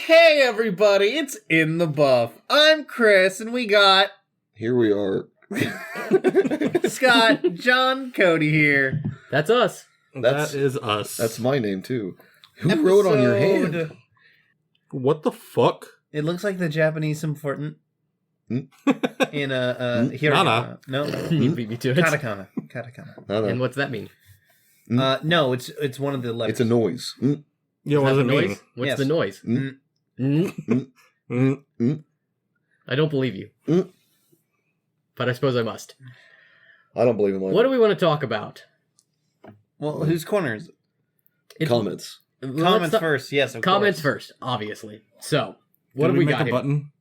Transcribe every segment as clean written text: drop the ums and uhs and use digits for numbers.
Hey everybody, it's In the Buff. I'm Chris, and we got Here we are. Scott, John, Cody here. That's us. That is us. That's my name too. Who wrote on your hand? Episode- What the fuck? It looks like the Japanese important. Hmm? In hiragana. No, You beat me to it. katakana. No, And no. what's that mean? No, it's one of the letters. It's a noise. Yeah, Is what that does the it noise? mean? What's Yes. the noise? I don't believe you. But I suppose I must. I don't believe in my What do we want to talk about? Well, whose corner is it? comments. Comments first, yes, of Comments course. first, obviously. So, what Did do we make got a here? button?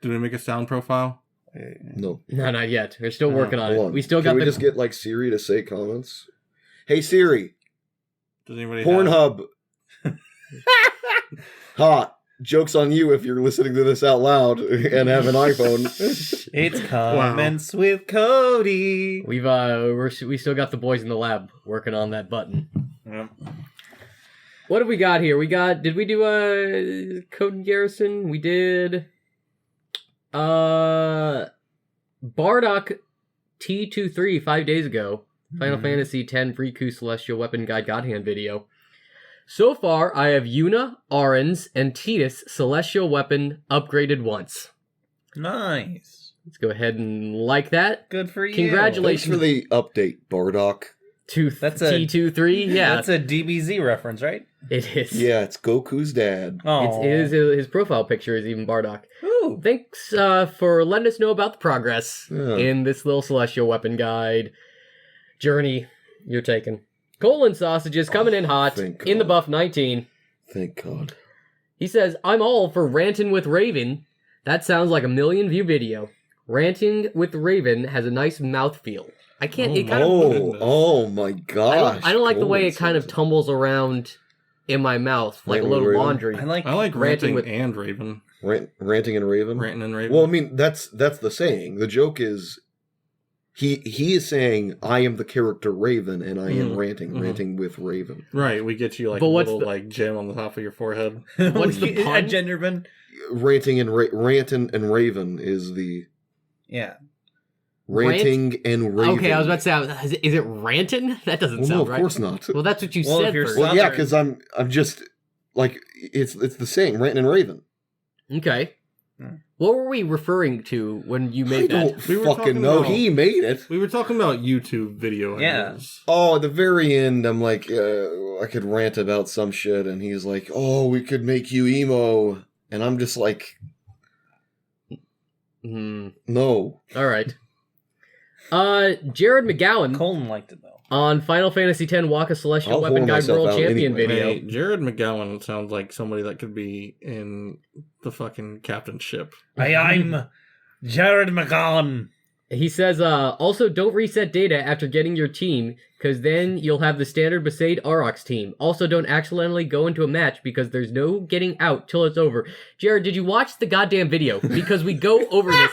Did we make a sound profile? No. No, not yet. We're still working on Hold it. on. We still Can got we the... just get like Siri to say comments? Hey Siri, Does anybody have... Pornhub. Hot. Joke's on you if you're listening to this out loud and have an iPhone. It's comments with Cody. We still got the boys in the lab working on that button. Yep. What have we got here? Did we do a Code and Garrison? We did Bardock T23 5 days ago. Final Fantasy X Riku Celestial Weapon Guide God Hand video. So far, I have Yuna, Arens, and Titus Celestial Weapon upgraded once. Nice. Let's go ahead and like that. Good for you. Congratulations. Thanks for the update, Bardock. That's a- T23? Yeah, That's a DBZ reference, right? it is. Yeah, it's Goku's dad. Oh, His profile picture is even Bardock. Ooh. Thanks for letting us know about the progress Yeah. in this little Celestial Weapon Guide journey you're taking. Colon Sausages coming in hot thank in the God. Buff 19. Thank God. He says, I'm all for ranting with Raven. That sounds like a million view video. Ranting with Raven has a nice mouthfeel. I can't, Oh it kind of, goodness. Oh my gosh. I don't like the way it kind of Colon tumbles around in my mouth, like a Ranting little with Raven? laundry. I like. I like Ranting ranting with- and Raven. ranting and Raven. Ranting and Raven. Well, I mean, that's the saying. The joke is he is saying I am the character Raven and I am ranting with Raven. right, we get you like But a what's little the- like gem on the top of your forehead. What's the a pun? genderman? Ranting and and Raven is the Yeah. ranting and Raven. Okay, I was about to say, is it ranting? That doesn't Well, no, sound of right. course not. Well, that's what you Well, said if you're first. Well, yeah, Southern. because I'm just like it's the saying ranting and Raven. Okay. Hmm. What were we referring to when you I made that? don't We were fucking talking know. about- He made it. We were talking about YouTube video. Yeah. ideas. Oh, at the very end, I'm like, I could rant about some shit, and he's like, "Oh, we could make you emo," and I'm just like, Hmm. "No." All right. Jared McGowan Colton liked it though. on Final Fantasy X Waka Celestial I'll Weapon whore Guide myself World out Champion anyway. video. Hey, Jared McGowan sounds like somebody that could be in the fucking captain ship. I'm Jared McGowan. He says, also don't reset data after getting your team, because then you'll have the standard Besaid Aurochs team. Also don't accidentally go into a match, because there's no getting out till it's over. Jared, did you watch the goddamn video? Because we go over this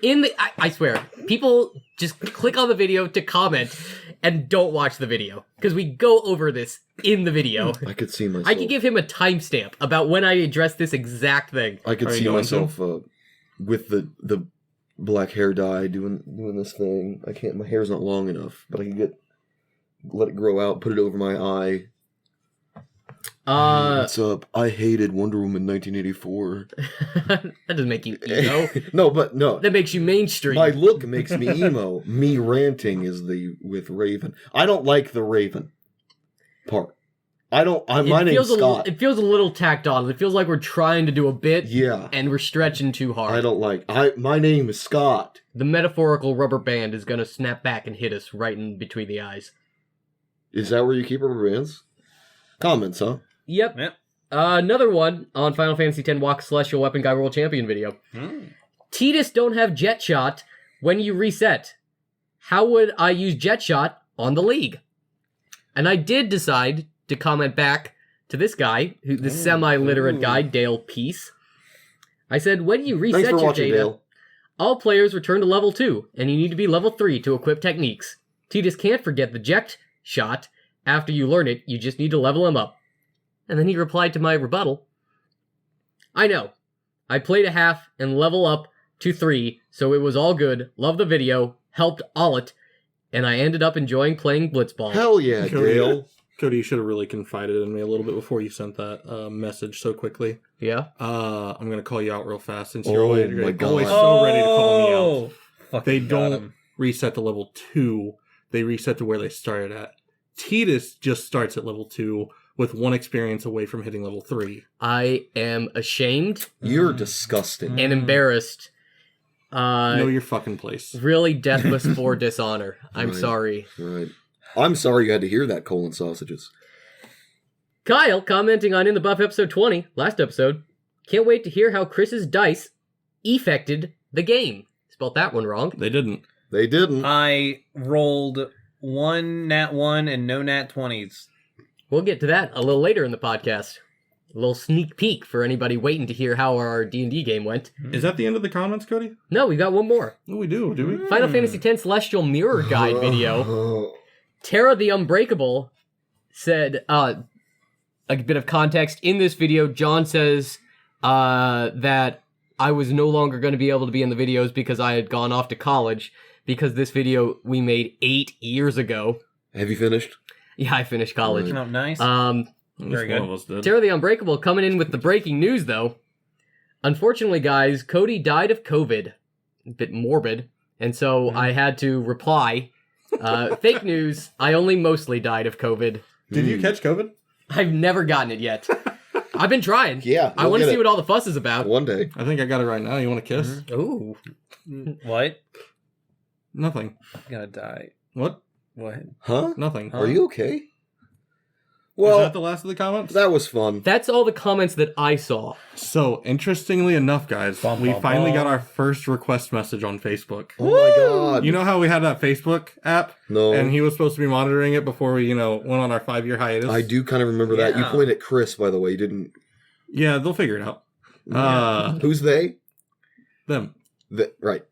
in the... I swear, people just click on the video to comment and don't watch the video, because we go over this in the video. I could see myself. I could give him a timestamp about when I address this exact thing. I could Are you see going myself with the black hair dye doing this thing. I can't. My hair's not long enough, but I can let it grow out, put it over my eye. What's up? I hated Wonder Woman 1984. That doesn't make you emo. No. That makes you mainstream. My look makes me emo. Me ranting is with Raven. I don't like the Raven part. My name's Scott. It feels a little tacked on. It feels like we're trying to do a bit, Yeah. and we're stretching too hard. I don't like. My name is Scott. The metaphorical rubber band is gonna snap back and hit us right in between the eyes. Is that where you keep rubber bands? Comments, huh? Yep. Yep. Another one on Final Fantasy X Waka Celestial Weapon Guide World Champion video. Tidus don't have jet shot when you reset. How would I use jet shot on the League? And I did decide to comment back to this guy, the semi-literate guy, Dale Peace. I said, when you reset Thanks for your watching, data, Dale. all players return to level 2, and you need to be level 3 to equip techniques. Tidus can't forget the jet shot. After you learn it, you just need to level him up. And then he replied to my rebuttal. I know. I played a half and level up to 3, so it was all good. Love the video, helped all it, and I ended up enjoying playing Blitzball. Hell yeah, Cody, Dale. Cody, you should have really confided in me a little bit before you sent that message so quickly. Yeah? I'm going to call you out real fast since you're Oh always, my God. always so ready to call me out. Fucking They got don't him. reset to level 2. They reset to where they started at. Titus just starts at level 2 with 1 experience away from hitting level 3. I am ashamed You're disgusting. and embarrassed. Know your fucking place. Really deathless for dishonor. I'm Right. sorry. Right. I'm sorry you had to hear that, colon sausages. Kyle commenting on In the Buff episode 20, last episode. Can't wait to hear how Chris's dice effected the game. Spelled that one wrong. They didn't. They didn't. I rolled 1 nat 1 and no nat 20s. We'll get to that a little later in the podcast. A little sneak peek for anybody waiting to hear how our D&D game went. Is that the end of the comments, Cody? No, we got one more. No, we do we? Final Fantasy X Celestial Mirror Guide video. Oh. Terra the Unbreakable said, a bit of context. In this video, John says that I was no longer going to be able to be in the videos because I had gone off to college, because this video we made 8 years ago. Have you finished? Yeah, I finished college. Oh, nice. At least Very one good. of us did. Terra the Unbreakable coming in with the breaking news, though. Unfortunately, guys, Cody died of COVID. A bit morbid. And so I had to reply, fake news, I only mostly died of COVID. Did you catch COVID? I've never gotten it yet. I've been trying. Yeah. I you'll want to get see it what all the fuss is about. one day. I think I got it right now. You want a kiss? Ooh. What? Nothing. I'm gonna die. What? What? Huh? Nothing. Are you okay? Was Well, that the last of the comments? that was fun. That's all the comments that I saw. So, interestingly enough, guys, Bum, we bum, finally bum. got our first request message on Facebook. Oh my god. You know how we had that Facebook app? No. And he was supposed to be monitoring it before we, went on our 5-year hiatus? I do kind of remember that. You Yeah. pointed at Chris, by the way. You didn't. Yeah, they'll figure it out. Who's they? Them. Right.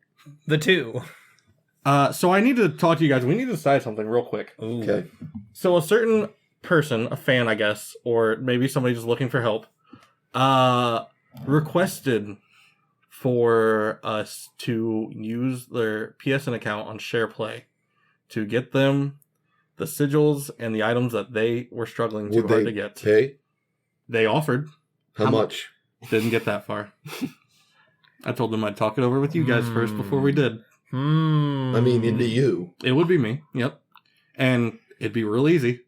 The 2. So I need to talk to you guys. We need to decide something real quick. Ooh. Okay. So a certain person, a fan, I guess, or maybe somebody just looking for help, requested for us to use their PSN account on SharePlay to get them the sigils and the items that they were struggling too Would hard they to get. pay? They offered. How How much? Didn't get that far. I told them I'd talk it over with you guys first before we did. I mean, into you. It would be me. Yep. And it'd be real easy.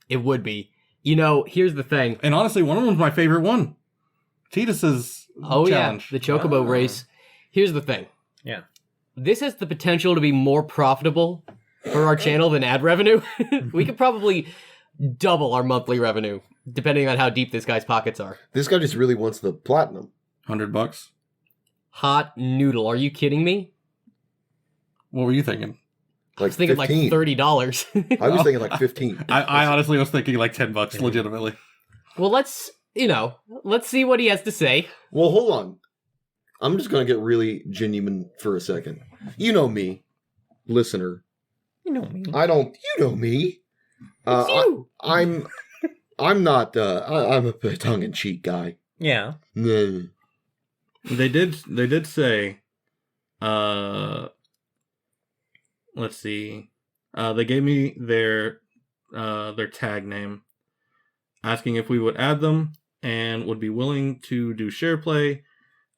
It would be. You know, here's the thing. And honestly, one of them was my favorite one. Titus's Oh, challenge. yeah, the Chocobo race. Here's the thing. Yeah. This has the potential to be more profitable for our channel than ad revenue. We could probably double our monthly revenue, depending on how deep this guy's pockets are. This guy just really wants the platinum. $100. Hot noodle. Are you kidding me? What were you thinking? I was thinking 15. like $30. I was thinking like 15. I honestly was thinking like $10, legitimately. Well, let's see what he has to say. Well, hold on. I'm just going to get really genuine for a second. You know me, listener. You know me. You know me. It's you. I'm not, I'm a tongue-in-cheek guy. Yeah. Nah. They did say, let's see, they gave me their tag name, asking if we would add them and would be willing to do share play.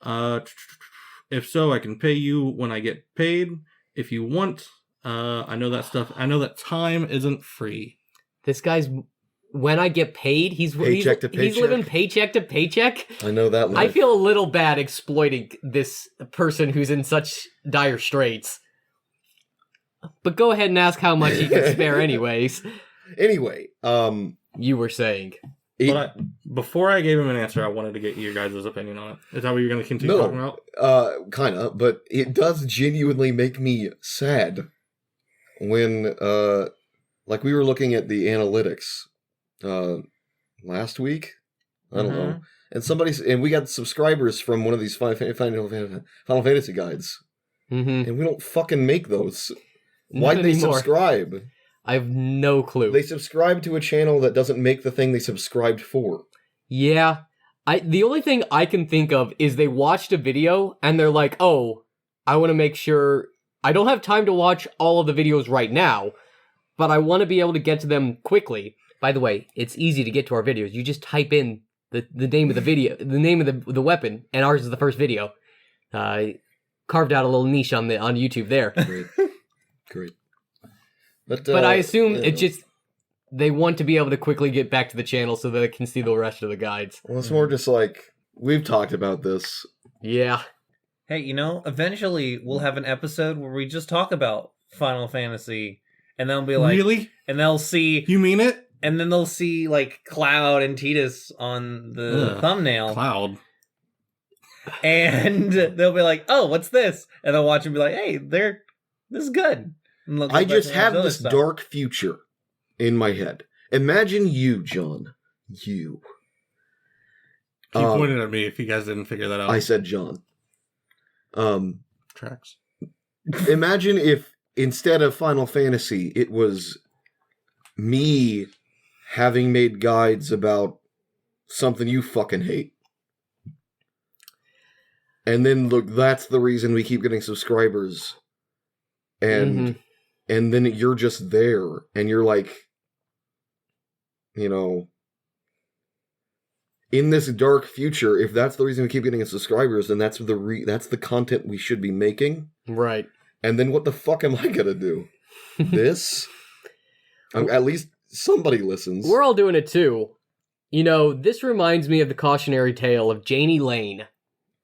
If so, I can pay you when I get paid. If you want, I know that stuff. I know that time isn't free. This guy's. When I get paid, he's Paycheck to he's paycheck. living paycheck to paycheck. I know that I life. feel a little bad exploiting this person who's in such dire straits. But go ahead and ask how much he can spare anyways. Anyway, You were saying. But before I gave him an answer, I wanted to get your guys' opinion on it. Is that what you're going to continue talking about? Kind of, but it does genuinely make me sad when, like, we were looking at the analytics last week. I don't know, and we got subscribers from one of these Final Fantasy guides, Mm-hmm. and we don't fucking make those. Why'd Not they anymore. subscribe? I have no clue. They subscribe to a channel that doesn't make the thing they subscribed for. Yeah, The only thing I can think of is they watched a video and they're like, oh, I want to make sure I don't have time to watch all of the videos right now, but I want to be able to get to them quickly. By the way, it's easy to get to our videos. You just type in the name of the video, the name of the weapon, and ours is the first video. Carved out a little niche on YouTube there. Great. But I assume it just they want to be able to quickly get back to the channel so that they can see the rest of the guides. Well, it's more just like we've talked about this. Yeah. Hey, eventually we'll have an episode where we just talk about Final Fantasy, and they'll be like, really? and they'll see, You mean it? and then they'll see like Cloud and Tidus on the thumbnail, Cloud. and they'll be like, "Oh, what's this?" And they'll watch and be like, "Hey, this is good." And they'll go I back just and watch have other this stuff. dark future in my head. Imagine you, John. You. He pointed at me if you guys didn't figure that out. I said John. Tracks. Imagine if instead of Final Fantasy, it was me having made guides about something you fucking hate. And then look, that's the reason we keep getting subscribers. And then you're just there and you're like, in this dark future, if that's the reason we keep getting subscribers, then that's the content we should be making. Right. And then what the fuck am I gonna do? This? At least somebody listens. We're all doing it too. This reminds me of the cautionary tale of Janie Lane,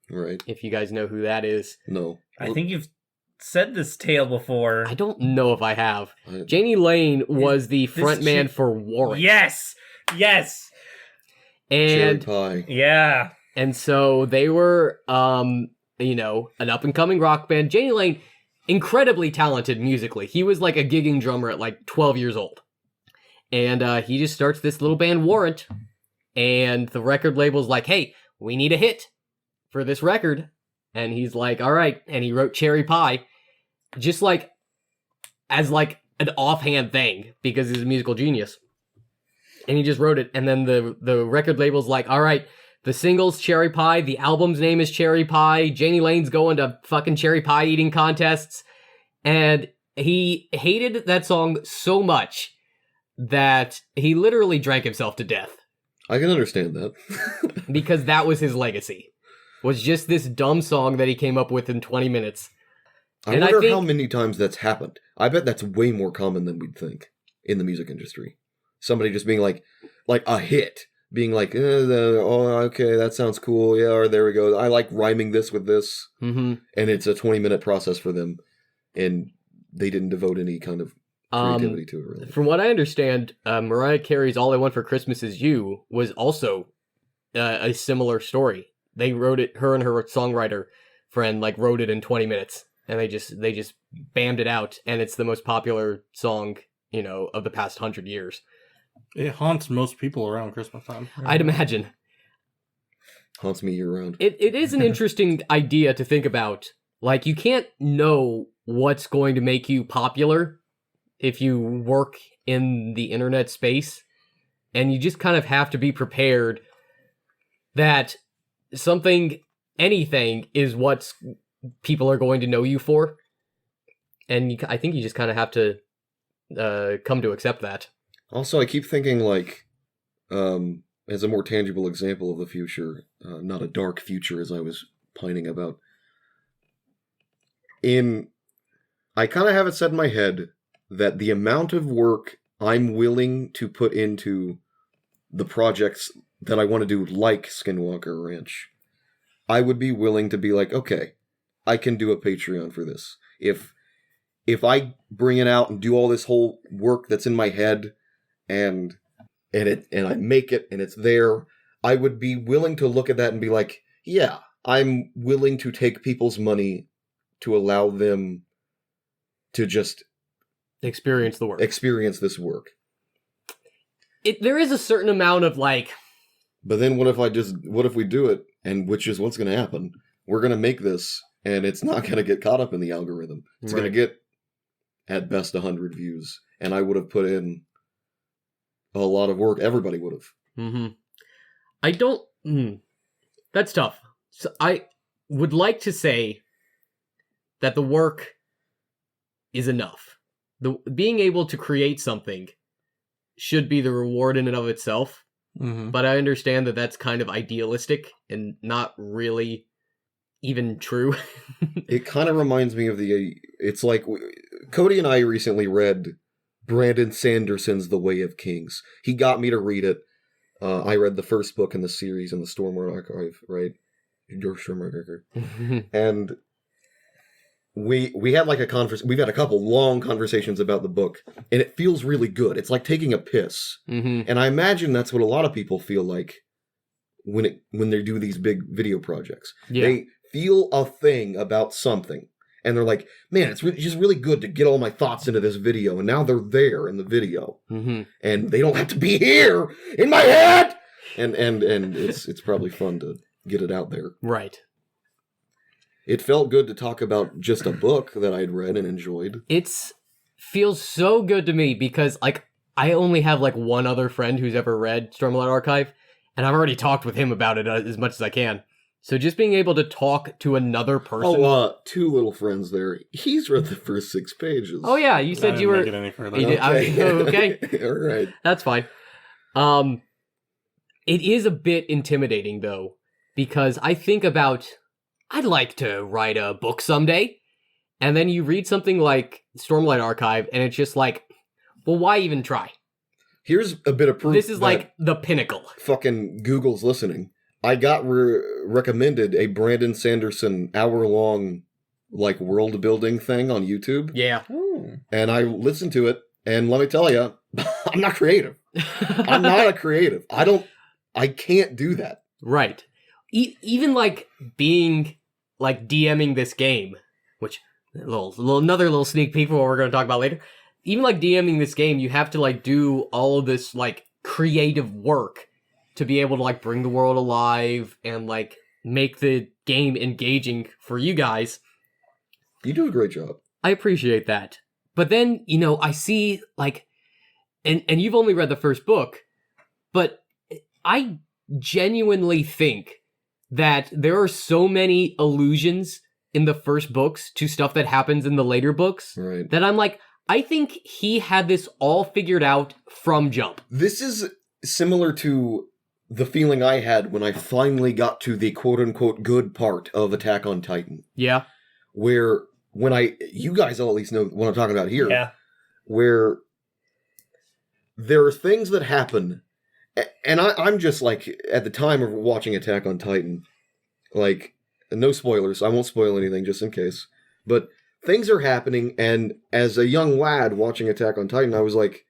Right. if you guys know who that is. No. I think you've said this tale before. I don't know if I have. Janie Lane was the front man for Warwick. Yes. Cherry And pie. Yeah. and so they were an up and coming rock band. Janie Lane, incredibly talented musically. He was like a gigging drummer at like 12 years old. And he just starts this little band Warrant, and the record label's like, "Hey, we need a hit for this record." And he's like, "All right." And he wrote Cherry Pie just like as like an offhand thing because he's a musical genius. And he just wrote it, and then the record label's like, "All right, the single's Cherry Pie, the album's name is Cherry Pie, Janie Lane's going to fucking cherry pie eating contests." And he hated that song so much that he literally drank himself to death I can understand that. because that was his legacy. Was just this dumb song that he came up with in 20 minutes. I And I wonder think- how many times that's happened. I bet that's way more common than we'd think in the music industry. Somebody just being like a hit, being like, okay, that sounds cool. Yeah, or there we go. I like rhyming this with this. Mm-hmm. And it's a 20-minute process for them. And they didn't devote any kind of creativity to it, really. From what I understand, Mariah Carey's All I Want for Christmas Is You was also a similar story. They wrote it, her and her songwriter friend wrote it in 20 minutes. And they just bammed it out. And it's the most popular song, of the past 100 years. It haunts most people around Christmas time. I'd imagine. Haunts me year-round. It is an interesting idea to think about. Like, you can't know what's going to make you popular if you work in the internet space. And you just kind of have to be prepared that anything is what people are going to know you for. And I think you just kind of have to come to accept that. Also, I keep thinking, as a more tangible example of the future, not a dark future as I was pining about, I kind of have it set in my head that the amount of work I'm willing to put into the projects that I want to do, like Skinwalker Ranch, I would be willing to be like, okay, I can do a Patreon for this. If I bring it out and do all this whole work that's in my head, and I make it and it's there, I would be willing to look at that and be like, yeah, I'm willing to take people's money to allow them to just Experience the work. experience this work. There is a certain amount of But then what if we do it, and which is what's going to happen? We're going to make this, and it's not going to get caught up in the algorithm. It's going to get, at best, 100 views. And I would have put in a lot of work. Everybody would have. Mm-hmm. I don't... That's tough. So I would like to say that the work is enough. Being able to create something should be the reward in and of itself, but I understand that that's kind of idealistic and not really even true. It kind of reminds me of it's like, Cody and I recently read Brandon Sanderson's The Way of Kings. He got me to read it. I read the first book in the series in the Stormlight Archive, right? And we had like we've had a couple long conversations about the book, and it feels really good. It's like taking a piss. And I imagine that's what a lot of people feel like when they do these big video projects. Yeah. They feel a thing about something, and they're like, man, it's just really good to get all my thoughts into this video, and now they're there in the video, and they don't have to be here in my head, and it's probably fun to get it out there. Right. It felt good to talk about just a book that I'd read and enjoyed. It's feels so good to me because, like, I only have, like, one other friend who's ever read Stormlight Archive, and I've already talked with him about it as much as I can. So just being able to talk to another person... two little friends there. He's read the first 6 pages. Oh, yeah, you said I you were... didn't make it any further. You did- okay. All right. That's fine. It is a bit intimidating, though, because I think about... I'd like to write a book someday. And then you read something like Stormlight Archive, and it's just like, well, why even try? Here's a bit of proof. This is that like the pinnacle. fucking Google's listening. I got recommended a Brandon Sanderson hour-long like world building thing on YouTube, Yeah. and I listened to it. And let me tell you, I'm not creative. I'm not a creative. I can't do that. Right. Even like being like DMing this game, which another little sneak peek for what we're going to talk about later. Even like DMing this game, you have to like do all of this like creative work to be able to like bring the world alive and like make the game engaging for you guys. You do a great job. I appreciate that. But then, you know, I see like and you've only read the first book, but I genuinely think that there are so many allusions in the first books to stuff that happens in the later books Right. that I'm like, I think he had this all figured out from jump. This is similar to the feeling I had when I finally got to the quote-unquote good part of Attack on Titan. Yeah. Where you guys all at least know what I'm talking about here. Yeah. Where there are things that happen, and I'm just like, at the time of watching Attack on Titan, like, no spoilers, I won't spoil anything just in case, but things are happening, and as a young lad watching Attack on Titan, I was like,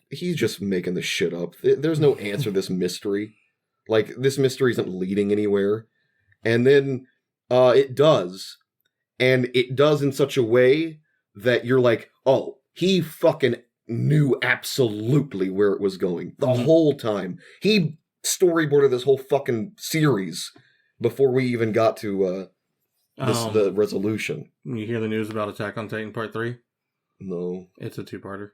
he's just making this shit up. There's no answer to this mystery. Like, this mystery isn't leading anywhere. And then it does. And it does in such a way that you're like, oh, he fucking knew absolutely where it was going the whole time. He storyboarded this whole fucking series before we even got to the resolution. You hear the news about Attack on Titan Part 3? No. It's a 2-parter.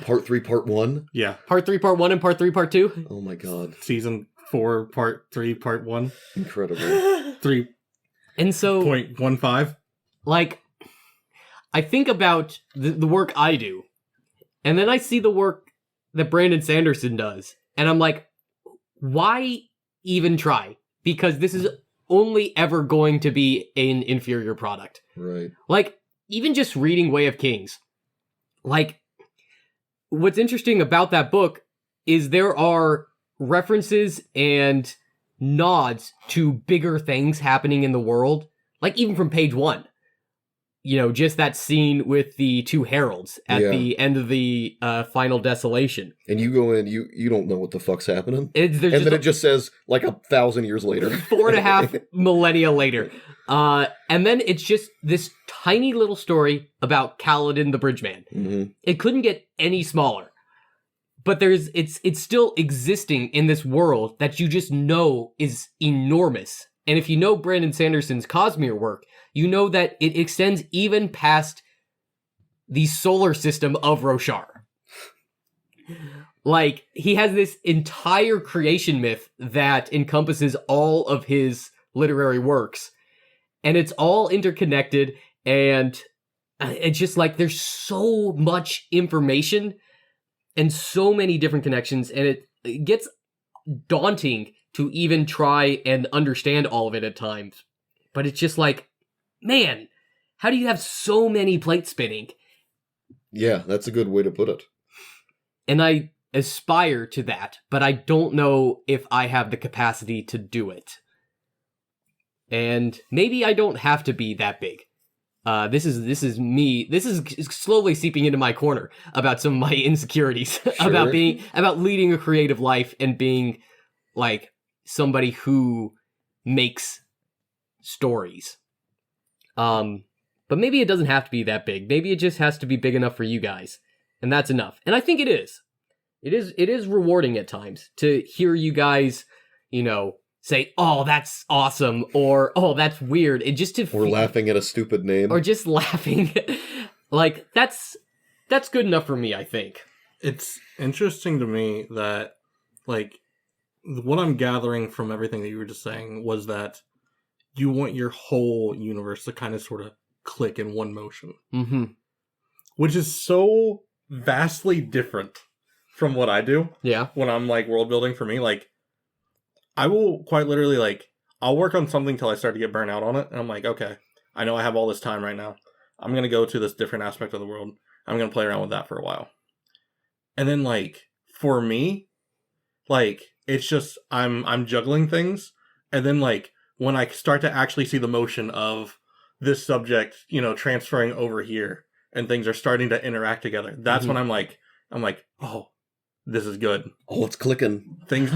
Part 3, Part 1? Yeah. Part 3, Part 1, and Part 3, Part 2? Oh my god. Season 4, Part 3, Part 1. Incredible. 3.15. And so, like, I think about the work I do, and then I see the work that Brandon Sanderson does, and I'm like, why even try? Because this is only ever going to be an inferior product. Right. Like, even just reading Way of Kings, like, what's interesting about that book is there are references and nods to bigger things happening in the world, like even from page 1. You know, just that scene with the 2 heralds at the end of the final desolation. And you go in, you don't know what the fuck's happening. And then it just says, like, 1,000 years later. 4.5 millennia later. And then it's just this tiny little story about Kaladin the Bridgeman. Mm-hmm. It couldn't get any smaller. But it's still existing in this world that you just know is enormous. And if you know Brandon Sanderson's Cosmere work, you know that it extends even past the solar system of Roshar. Like, he has this entire creation myth that encompasses all of his literary works. And it's all interconnected, and it's just like there's so much information and so many different connections, and it gets daunting to even try and understand all of it at times. But it's just like, man, how do you have so many plates spinning? Yeah, that's a good way to put it. And I aspire to that, but I don't know if I have the capacity to do it. And maybe I don't have to be that big. This is me. This is slowly seeping into my corner about some of my insecurities about leading a creative life and being like somebody who makes stories. But maybe it doesn't have to be that big. Maybe it just has to be big enough for you guys, and that's enough. And I think it is. It is rewarding at times to hear you guys, say, "Oh, that's awesome," or "Oh, that's weird," and just to Or laughing at a stupid name. or just laughing. Like, that's good enough for me, I think. It's interesting to me that, like, what I'm gathering from everything that you were just saying was that you want your whole universe to kind of sort of click in one motion. Mm-hmm. Which is so vastly different from what I do Yeah. when I'm, like, world building for me. Like, I will quite literally, like, I'll work on something till I start to get burnt out on it. And I'm like, okay, I know I have all this time right now. I'm going to go to this different aspect of the world. I'm going to play around with that for a while. And then, like, for me, like, it's just, I'm juggling things. And then, like, when I start to actually see the motion of this subject, transferring over here and things are starting to interact together, that's when I'm like, oh, this is good. Oh, it's clicking. Things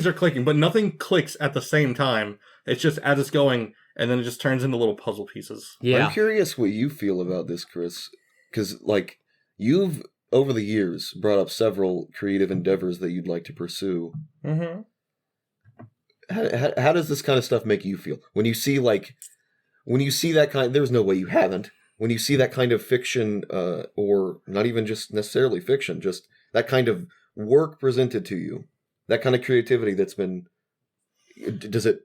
are clicking, but nothing clicks at the same time. It's just as it's going, and then it just turns into little puzzle pieces. Yeah. I'm curious what you feel about this, Chris. Because, like, you've, over the years, brought up several creative endeavors that you'd like to pursue. Mm-hmm. How does this kind of stuff make you feel? When you see that kind, there's no way you haven't. When you see that kind of fiction, or not even just necessarily fiction, just that kind of work presented to you, that kind of creativity that's been, does it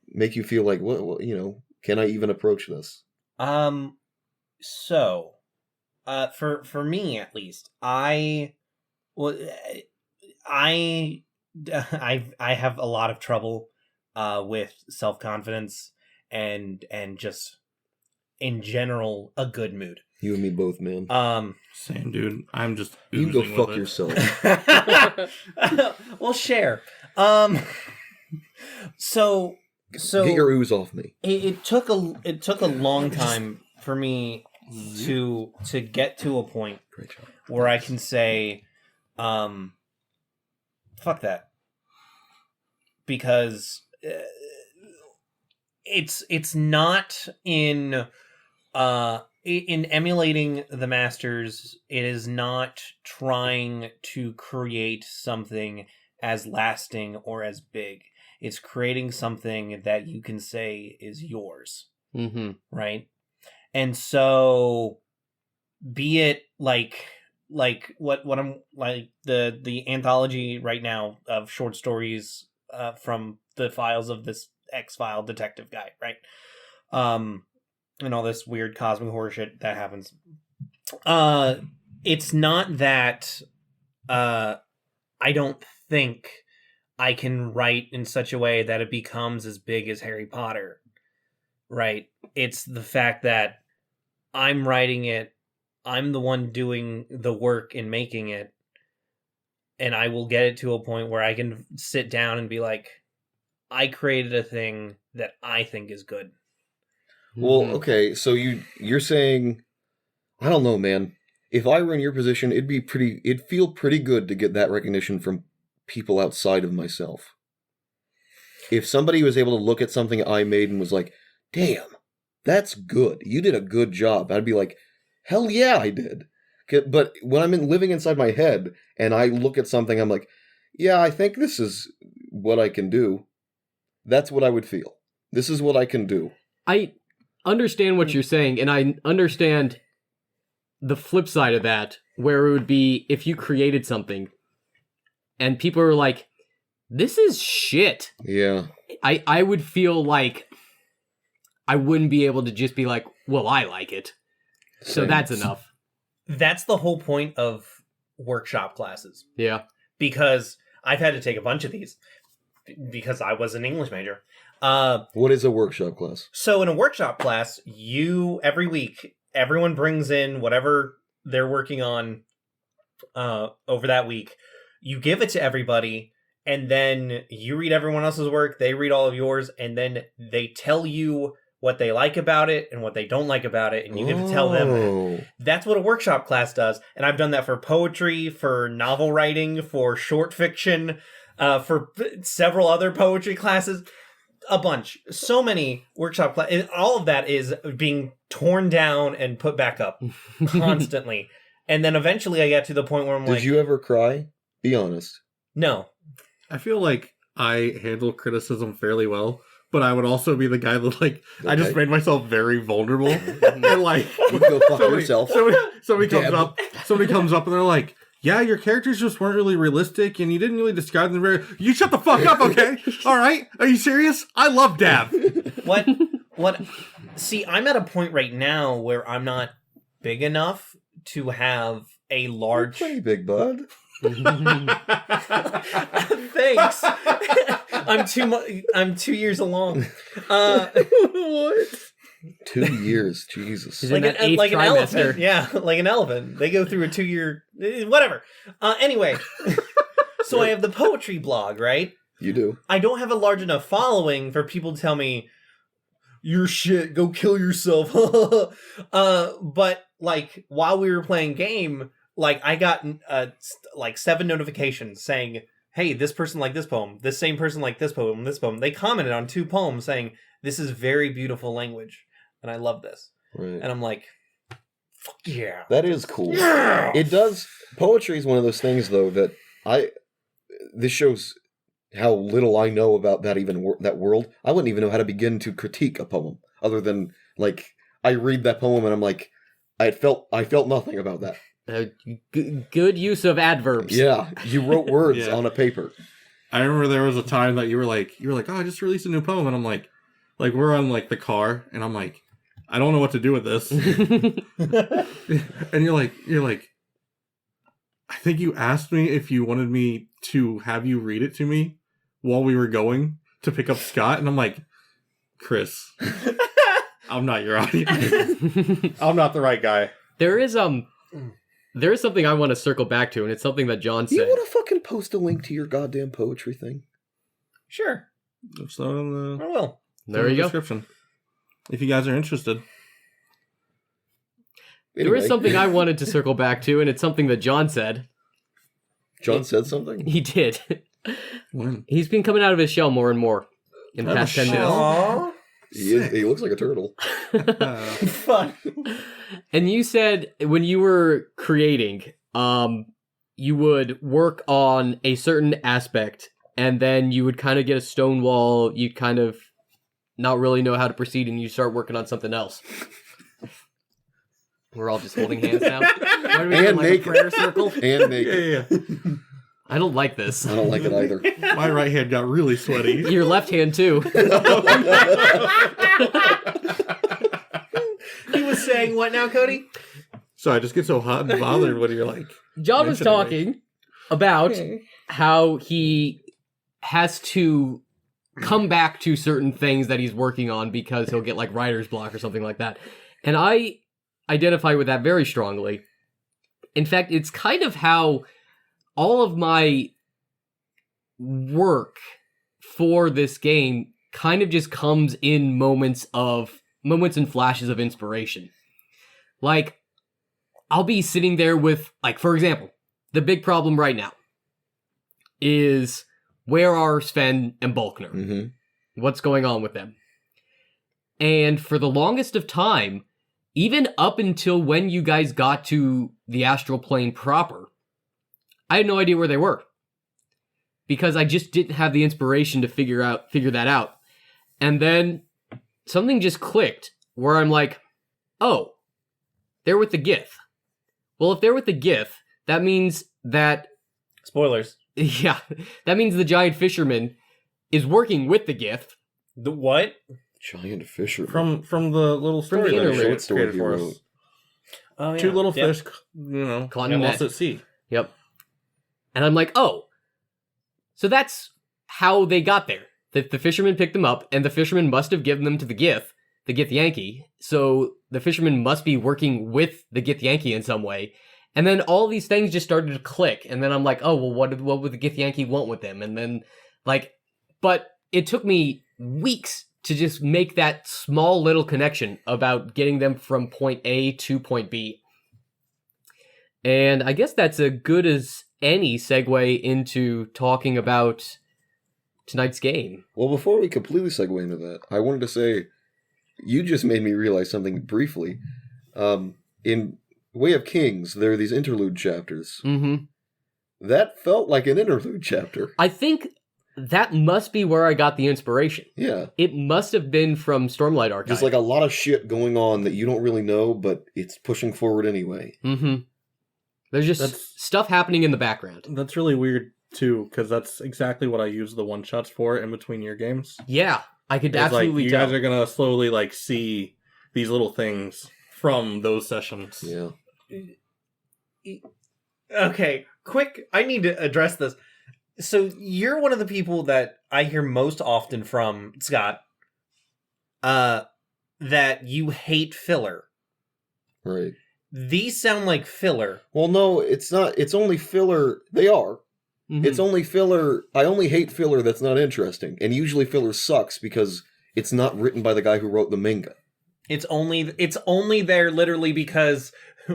make you feel like, well, can I even approach this? So, for me at least, I have a lot of trouble with self-confidence and just in general a good mood. You and me both, man. Same, dude. I'm just You go oozing fuck with it. yourself. We'll share. So Get your ooze off me. it took a long time for me to get to a point Great job. where I can say, fuck that, because it's not in emulating the masters. It is not trying to create something as lasting or as big. It's creating something that you can say is yours. Mm-hmm. Right? And so, be it like what I'm like the anthology right now of short stories from the files of this X-File detective guy, right? And all this weird cosmic horror shit that happens. It's not that I don't think I can write in such a way that it becomes as big as Harry Potter, right? It's the fact that I'm writing it, I'm the one doing the work in making it, and I will get it to a point where I can sit down and be like, I created a thing that I think is good. Well, okay, so you're saying, I don't know, man. If I were in your position, it'd feel pretty good to get that recognition from people outside of myself. If somebody was able to look at something I made and was like, damn, that's good. You did a good job. I'd be like, hell yeah, I did. But when I'm living inside my head and I look at something, I'm like, yeah, I think this is what I can do. That's what I would feel. This is what I can do. I understand what you're saying, and I understand the flip side of that, where it would be if you created something and people are like, this is shit. Yeah. I would feel like I wouldn't be able to just be like, well, I like it. So Same. that's enough. That's the whole point of workshop classes. Yeah. Because I've had to take a bunch of these because I was an English major. What is a workshop class? So in a workshop class, every week, everyone brings in whatever they're working on over that week. You give it to everybody, and then you read everyone else's work, they read all of yours, and then they tell you what they like about it and what they don't like about it, and you get to tell them that. Oh. That's what a workshop class does, and I've done that for poetry, for novel writing, for short fiction, for several other poetry classes. A bunch. So many workshop classes. All of that is being torn down and put back up constantly. And then eventually I got to the point where I'm like... Did you ever cry? Be honest. No. I feel like I handle criticism fairly well, but I would also be the guy that I just Okay. made myself very vulnerable. And like, You can go fuck yourself. Somebody Damn. comes up and they're like, yeah, your characters just weren't really realistic and you didn't really describe them very... You shut the fuck up, okay? All right? Are you serious? I love Dab. What? See, I'm at a point right now where I'm not big enough to have a large... Pretty big, bud. Thanks. I'm 2 years along. What? 2 years, Jesus. He's in that eighth an trimester. elephant. Yeah, like an elephant. They go through a 2-year... Whatever. Anyway. So I have the poetry blog, right? You do. I don't have a large enough following for people to tell me, you're shit, go kill yourself. But, like, while we were playing game, like, I got, 7 notifications saying, hey, this person liked this poem. This same person liked this poem, this poem. They commented on 2 poems saying, this is very beautiful language, and I love this. Right. And I'm like, fuck yeah. That is cool. Yeah! It does. Poetry is one of those things, though, that this shows how little I know about that that world. I wouldn't even know how to begin to critique a poem, other than like I read that poem and I'm like, I felt nothing about that. Good use of adverbs. Yeah, you wrote words Yeah. on a paper. I remember there was a time that you were like, oh, I just released a new poem. And I'm like we're on like the car and I'm like, I don't know what to do with this. And you're like, I think you asked me if you wanted me to have you read it to me while we were going to pick up Scott. And I'm like, Chris, I'm not your audience. I'm not the right guy. There is something I want to circle back to, and it's something that John Do you said. want to fucking post a link to your goddamn poetry thing? Sure, It's not in I will. There the you go. description. If you guys are interested. There is Anyway, something I wanted to circle back to, and it's something that John said. John said something. He did. When? He's been coming out of his shell more and more in the Out of past 10 his shell? Aww. He looks like a turtle. minutes. Fun. And you said when you were creating, you would work on a certain aspect, and then you would kind of get a stone wall. You'd kind of not really know how to proceed, and you start working on something else. We're all just holding hands now. What are we doing, And like a naked. prayer circle? And naked. Yeah. I don't like this. I don't like it either. My right hand got really sweaty. Your left hand too. He was saying what now, Cody? So I just get so hot and bothered when you're like, John was mentioning talking about how he has to come back to certain things that he's working on because he'll get like writer's block or something like that. And I identify with that very strongly. In fact, it's kind of how all of my work for this game kind of just comes in moments and flashes of inspiration. Like, I'll be sitting there with, like, for example, the big problem right now is where are Sven and Bulkner? Mm-hmm. What's going on with them? And for the longest of time, even up until when you guys got to the astral plane proper, I had no idea where they were. Because I just didn't have the inspiration to figure that out. And then something just clicked where I'm like, oh, they're with the Gith. Well, if they're with the Gith, that means that... Spoilers. Yeah, that means the giant fisherman is working with the Gith. The what? Giant fisher. From the little story the that interlude. he Short story created he for wrote. us. Oh, yeah. Two little Yep. fish, Caught in a lost net. at sea. Yep. And I'm like, oh, so that's how they got there. The fisherman picked them up, and the fisherman must have given them to the Gith Yankee. So the fisherman must be working with the Gith Yankee in some way. And then all these things just started to click. And then I'm like, oh, well, what would the Gith Yankee want with them? And then, but it took me weeks to just make that small little connection about getting them from point A to point B. And I guess that's as good as any segue into talking about tonight's game. Well, before we completely segue into that, I wanted to say, you just made me realize something briefly. In Way of Kings, there are these interlude chapters. Mm-hmm. That felt like an interlude chapter. I think that must be where I got the inspiration. Yeah. It must have been from Stormlight Archive. Just like a lot of shit going on that you don't really know, but it's pushing forward anyway. Mm-hmm. There's just That's- stuff happening in the background. That's really weird too, because that's exactly what I use the one shots for in between your games. Yeah, I could It's like absolutely you tell. guys are gonna slowly see these little things from those sessions. Yeah. Okay, quick. I need to address this. So you're one of the people that I hear most often from, Scott, that you hate filler. Right. These sound like filler. Well, no, it's not. It's only filler. They are. Mhm. It's only filler. I only hate filler that's not interesting. And usually filler sucks because it's not written by the guy who wrote the manga. It's only there literally because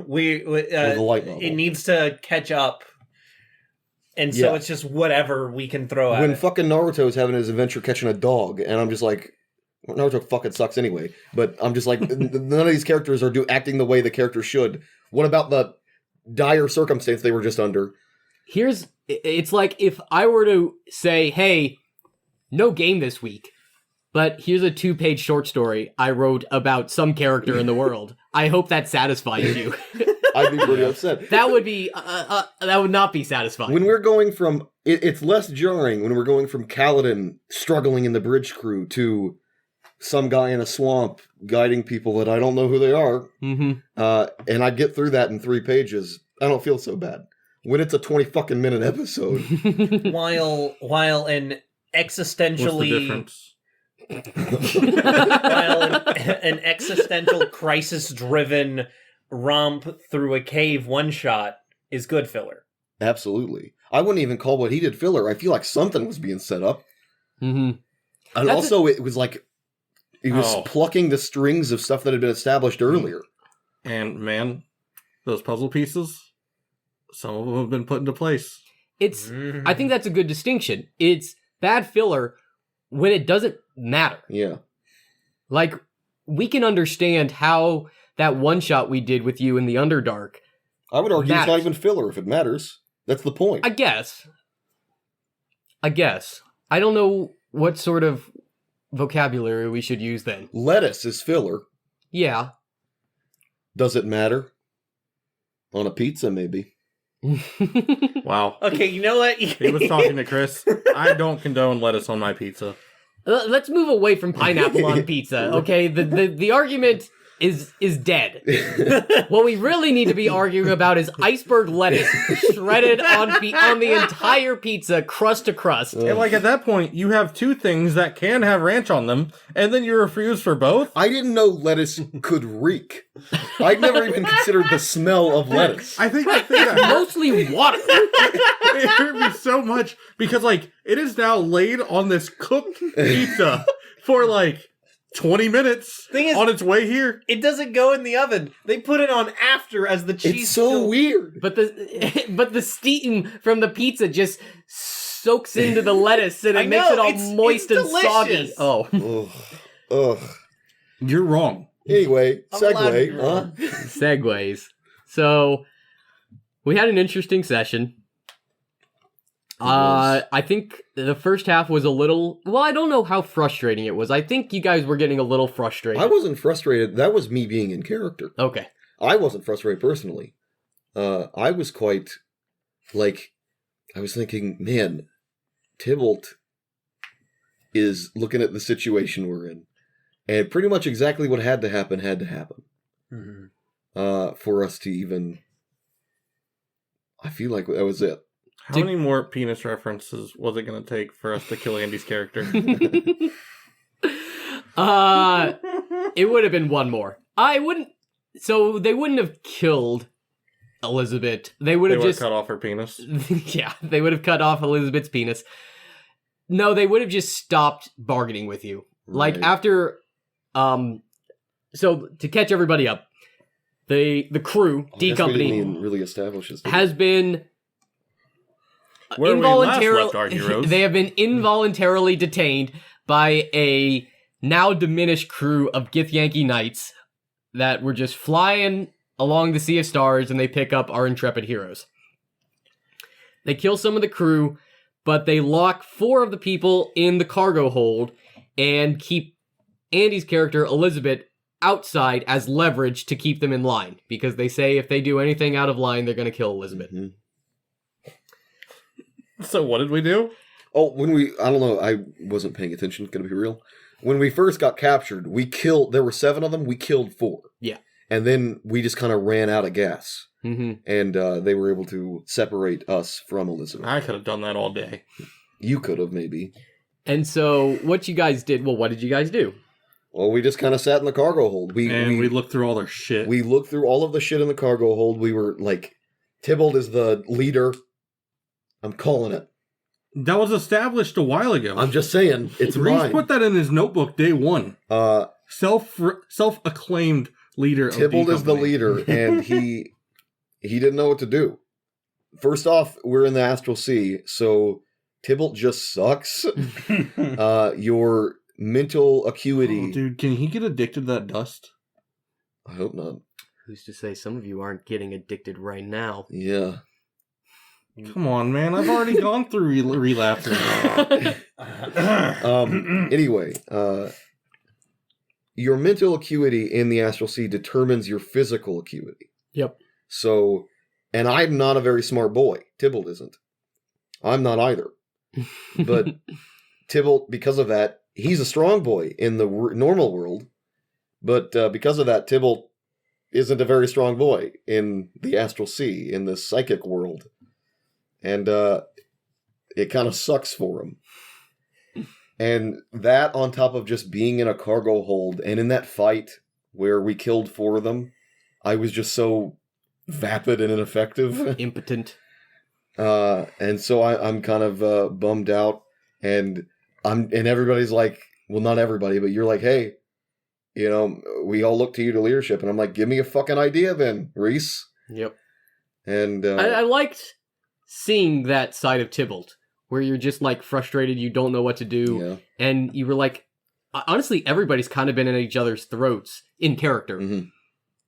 we Or the light novel. it needs to catch up, and so Yeah. it's just whatever we can throw at When it. fucking Naruto's having his adventure catching a dog, and I'm just like, well, Naruto fucking sucks anyway. But I'm just like, none of these characters are acting the way the characters should. What about the dire circumstance they were just under? It's like if I were to say, hey, no game this week, but here's a 2-page short story I wrote about some character in the world. I hope that satisfies you. I'd be pretty upset. That would be, that would not be satisfying. When we're going from, it's less jarring when we're going from Kaladin struggling in the bridge crew to some guy in a swamp guiding people that I don't know who they are. Mm-hmm. And I get through that in 3 pages. I don't feel so bad. When it's a 20 fucking minute episode. while an What's the existentially difference? while an existential crisis driven romp through a cave one shot is good filler. Absolutely. I wouldn't even call what he did filler. I feel like something was being set up. Mm-hmm. And That's also, it was like, he was Oh. plucking the strings of stuff that had been established earlier. And man, those puzzle pieces, some of them have been put into place. I think that's a good distinction. It's bad filler when it doesn't matter. Yeah. Like, we can understand how that one shot we did with you in the Underdark, I would argue it's not Matters. even filler if it matters. That's the point. I guess. I don't know what sort of vocabulary we should use then. Lettuce is filler. Yeah. Does it matter? On a pizza, maybe. Wow. Okay, you know what? He was talking to Chris. I don't condone lettuce on my pizza. Let's move away from pineapple on pizza, okay? The argument is dead. What we really need to be arguing about is iceberg lettuce shredded on the entire pizza, crust to crust. And like at that point, you have two things that can have ranch on them, and then you refuse for both. I didn't know lettuce could reek. I'd never even considered the smell of lettuce. I think the thing that Mostly water. it hurt me so much because like it is now laid on this cooked pizza for like 20 minutes Thing is- on its way here. It doesn't go in the oven. They put it on after as the cheese. It's so still- weird. But the steam from the pizza just soaks into the lettuce and I it makes know, it all it's moist and soggy. delicious. Oh. Ugh. Ugh. You're wrong. Anyway, I'm allowed to be segue, wrong. huh? Segues. So we had an interesting session. was. I think the first half was a little, well, I don't know how frustrating it was. I think you guys were getting a little frustrated. I wasn't frustrated. That was me being in character. Okay. I wasn't frustrated personally. I was quite, like, I was thinking, man, Tybalt is looking at the situation we're in, and pretty much exactly what had to happen for us to even. I feel like that was it. How many more penis references was it going to take for us to kill Andy's character? It would have been one more. I wouldn't. So they wouldn't have killed Elizabeth. They would have just cut off her penis. Yeah, they would have cut off Elizabeth's penis. No, they would have just stopped bargaining with you. Like Right. after, so to catch everybody up, the crew I D guess we didn't Company even really establish this. has been Where we last left our heroes. They have been involuntarily detained by a now diminished crew of Githyanki Knights that were just flying along the Sea of Stars, and they pick up our intrepid heroes. They kill some of the crew, but they lock 4 of the people in the cargo hold and keep Andy's character, Elizabeth, outside as leverage to keep them in line, because they say if they do anything out of line, they're going to kill Elizabeth. Mhm. So what did we do? Oh, I don't know, I wasn't paying attention, gonna be real. When we first got captured, there were 7 of them, we killed 4. Yeah. And then we just kind of ran out of gas. Mm-hmm. And they were able to separate us from Elizabeth. I could have done that all day. You could have, maybe. And so what you guys did, well, what did you guys do? Well, we just kind of sat in the cargo hold. We looked through all their shit. We looked through all of the shit in the cargo hold. We were like, Tybalt is the leader. I'm calling it. That was established a while ago. I'm just saying, it's Reese mine. put that in his notebook day one. Self-acclaimed leader. Tybalt of is the leader, and he didn't know what to do. First off, we're in the Astral Sea, so Tybalt just sucks. Your mental acuity. Oh, dude, can he get addicted to that dust? I hope not. Who's to say some of you aren't getting addicted right now? Yeah. Come on, man. I've already gone through relapsing. Anyway, your mental acuity in the Astral Sea determines your physical acuity. Yep. So, and I'm not a very smart boy. Tybalt isn't. I'm not either. But Tybalt, because of that, he's a strong boy in the normal world. But because of that, Tybalt isn't a very strong boy in the Astral Sea, in the psychic world. And it kind of sucks for him. And that on top of just being in a cargo hold, and in that fight where we killed 4 of them, I was just so vapid and ineffective. Impotent. And so I'm kind of bummed out, and everybody's like, well, not everybody, but you're like, hey, you know, we all look to you to leadership, and I'm like, give me a fucking idea then, Reese. Yep. And I liked seeing that side of Tybalt, where you're just like frustrated, you don't know what to do, yeah. and you were like, honestly, everybody's kind of been in each other's throats in character. Mhm.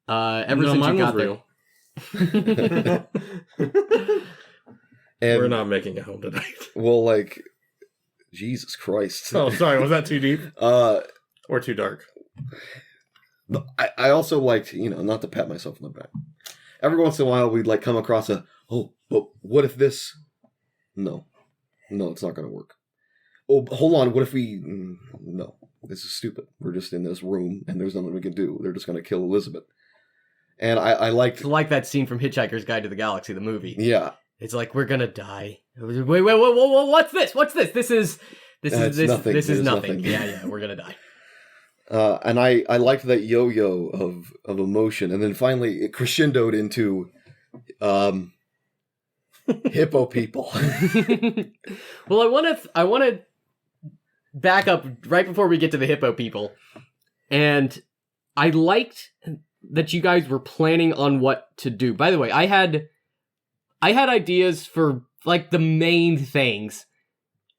Ever since you got there. And, We're not making it home tonight. well, like, Jesus Christ. Oh, sorry. Was that too deep? Or too dark? I also liked, you know, not to pat myself on the back. Every once in a while, we'd like come across but what if this? No, it's not going to work. Oh, hold on. What if we? No, this is stupid. We're just in this room, and there's nothing we can do. They're just going to kill Elizabeth. And I liked, It's like that scene from Hitchhiker's Guide to the Galaxy, the movie. yeah. It's like, we're gonna die. Wait, what's this? This is nothing. This is There's nothing. nothing. Yeah, we're gonna die. And I liked that yo-yo of emotion, and then finally it crescendoed into hippo people. Well, I want to back up right before we get to the hippo people, and I liked that you guys were planning on what to do. By the way, I had ideas for like the main things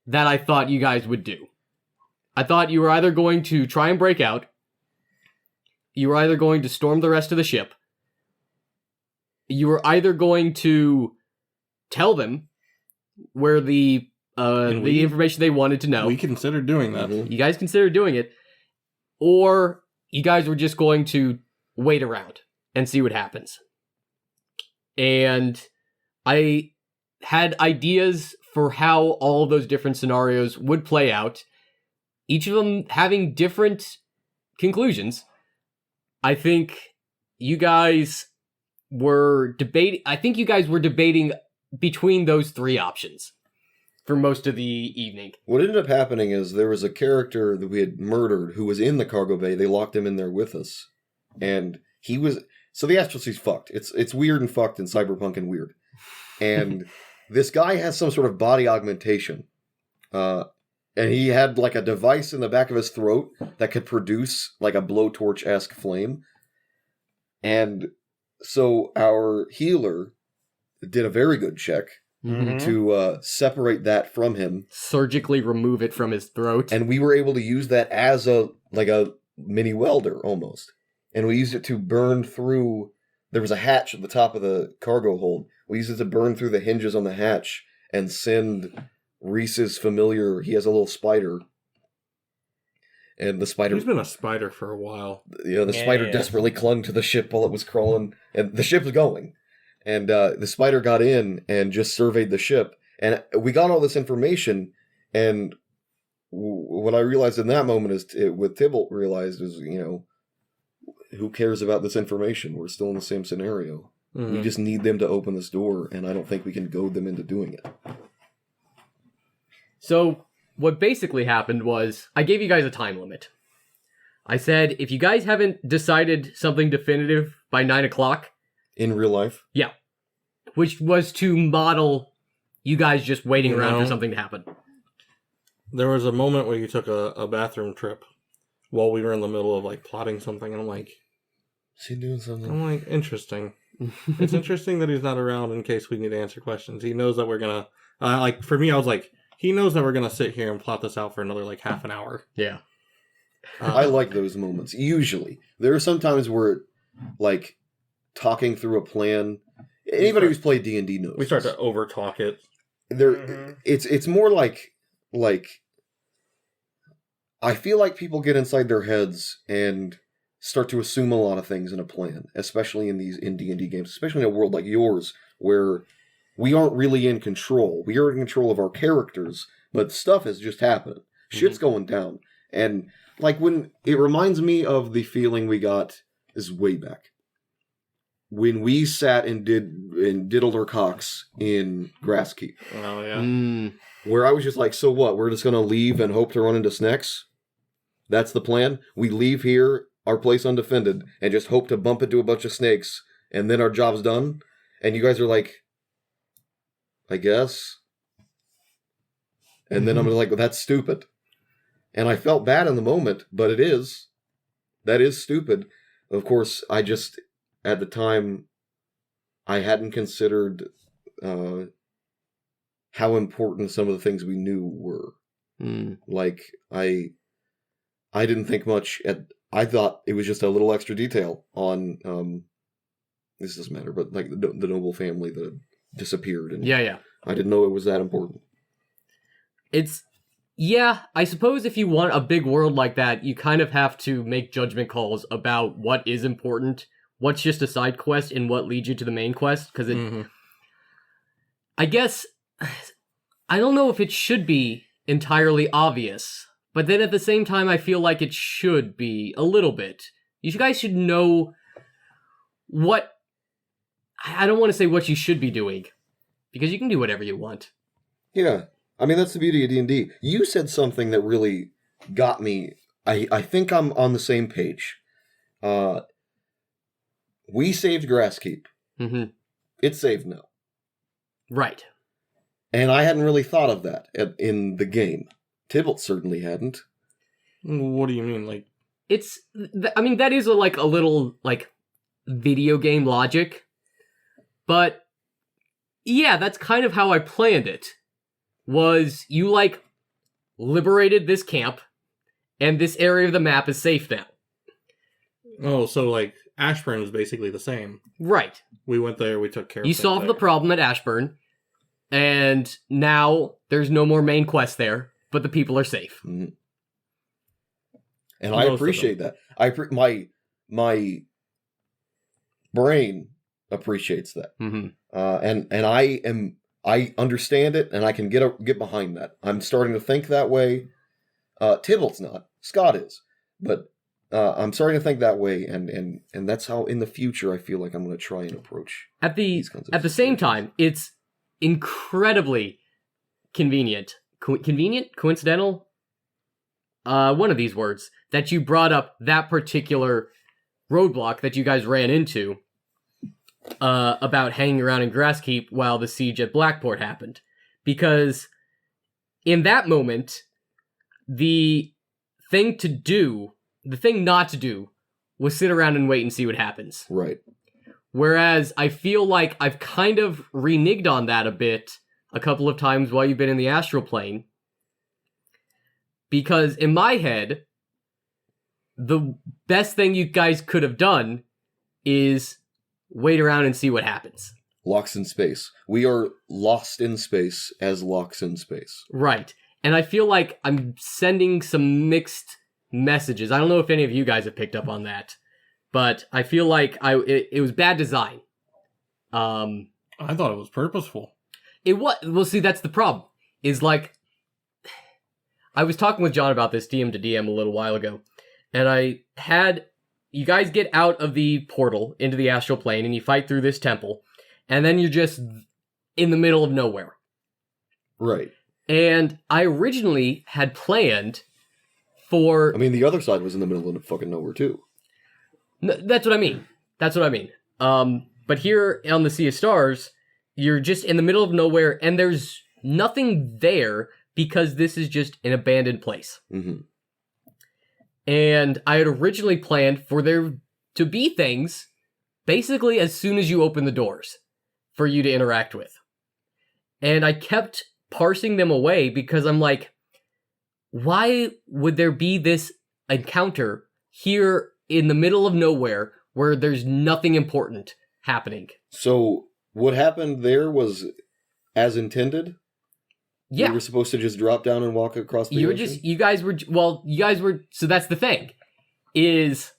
that I thought you guys would do. I thought you were either going to try and break out, you were either going to storm the rest of the ship, you were either going to tell them where the information they wanted to know. We considered doing that. Mhm. You guys considered doing it, or you guys were just going to wait around and see what happens. And I had ideas for how all those different scenarios would play out, each of them having different conclusions. I think you guys were debating between those three options for most of the evening. What ended up happening is there was a character that we had murdered who was in the cargo bay. They locked him in there with us. And he was... So the Astral Sea's fucked. It's weird and fucked and cyberpunk and weird. And this guy has some sort of body augmentation. And he had like a device in the back of his throat that could produce like a blowtorch-esque flame. And so our healer did a very good check to separate that from him. Surgically remove it from his throat. And we were able to use that as a mini welder almost. And we used it to burn through... There was a hatch at the top of the cargo hold. We used it to burn through the hinges on the hatch and send Reese's familiar... He has a little spider. And the spider... He's been a spider for a while. The spider desperately clung to the ship while it was crawling. And the ship was going. And the spider got in and just surveyed the ship. And we got all this information. And what I realized in that moment is, what Tybalt realized is, who cares about this information? We're still in the same scenario. Mm-hmm. We just need them to open this door, and I don't think we can goad them into doing it. So what basically happened was I gave you guys a time limit. I said, if you guys haven't decided something definitive by 9 o'clock... In real life? Yeah. Which was to model you guys just waiting around for something to happen. There was a moment where you took a bathroom trip while we were in the middle of like plotting something, and I'm like... Is he doing something? I'm like, interesting. It's interesting that he's not around in case we need to answer questions. He knows that we're gonna... for me, I was like, he knows that we're gonna sit here and plot this out for another like half an hour. Yeah. I like those moments. Usually. There are some times where, like, talking through a plan... Anybody who's played D&D knows. We start to over-talk it. It's more like... I feel like people get inside their heads and start to assume a lot of things in a plan, especially in D&D games, especially in a world like yours, where we aren't really in control. We are in control of our characters, but stuff is just happening. Shit's going down. And like when it reminds me of the feeling we got is way back. When we sat and diddled our cocks in Grasskeep. Oh, yeah. Where I was just like, so what? We're just going to leave and hope to run into snakes? That's the plan? We leave here, our place undefended, and just hope to bump into a bunch of snakes, and then our job's done? And you guys are like, I guess? And then I'm like, well, that's stupid. And I felt bad in the moment, but it is. That is stupid. Of course, I just, at the time, I hadn't considered how important some of the things we knew were. Like, I didn't think much I thought it was just a little extra detail on, this doesn't matter, but like the noble family that disappeared. And Yeah. I didn't know it was that important. I suppose if you want a big world like that, you kind of have to make judgment calls about what is important, what's just a side quest, and what leads you to the main quest, because I guess, I don't know if it should be entirely obvious, but then at the same time, I feel like it should be a little bit. You guys should know what... I don't want to say what you should be doing, because you can do whatever you want. Yeah. I mean, that's the beauty of D&D. You said something that really got me. I think I'm on the same page. We saved Grasskeep. It's saved now. Right. And I hadn't really thought of that in the game. Tybalt certainly hadn't. What do you mean? Like, that is a little, video game logic. But, yeah, that's kind of how I planned it. Was you, liberated this camp, and this area of the map is safe now. Oh, so, Ashburn is basically the same. Right. We went there, we took care of it. You solved the problem at Ashburn, and now there's no more main quest there, but the people are safe. Mm-hmm. And I appreciate that. My brain appreciates that. Mm-hmm. And I am I understand it, and I can get behind that. I'm starting to think that way. Tybalt's not. Scott is. But I'm starting to think that way, and that's how, in the future, I feel like I'm going to try and approach At the these kinds of at the same situations. time, it's incredibly convenient, coincidental. One of these words that you brought up that particular roadblock that you guys ran into about hanging around in Grasskeep while the siege at Blackport happened, because in that moment, the thing not to do, was sit around and wait and see what happens. Right. Whereas I feel like I've kind of reneged on that a bit a couple of times while you've been in the astral plane. Because in my head, the best thing you guys could have done is wait around and see what happens. Locks in space. We are lost in space as locks in space. Right. And I feel like I'm sending some mixed messages. I don't know if any of you guys have picked up on that, but I feel like it was bad design. I thought it was purposeful. It was. Well, see, that's the problem. Is like, I was talking with John about this DM to DM a little while ago, and I had you guys get out of the portal into the astral plane, and you fight through this temple, and then you're just in the middle of nowhere. Right. And I originally had planned for... I mean, the other side was in the middle of fucking nowhere, too. That's what I mean. But here on the Sea of Stars, you're just in the middle of nowhere, and there's nothing there because this is just an abandoned place. Mm-hmm. And I had originally planned for there to be things basically as soon as you open the doors for you to interact with. And I kept parsing them away because I'm like, why would there be this encounter here in the middle of nowhere where there's nothing important happening? So what happened there was as intended? Yeah. You were supposed to just drop down and walk across the ocean? You guys were, so that's the thing, is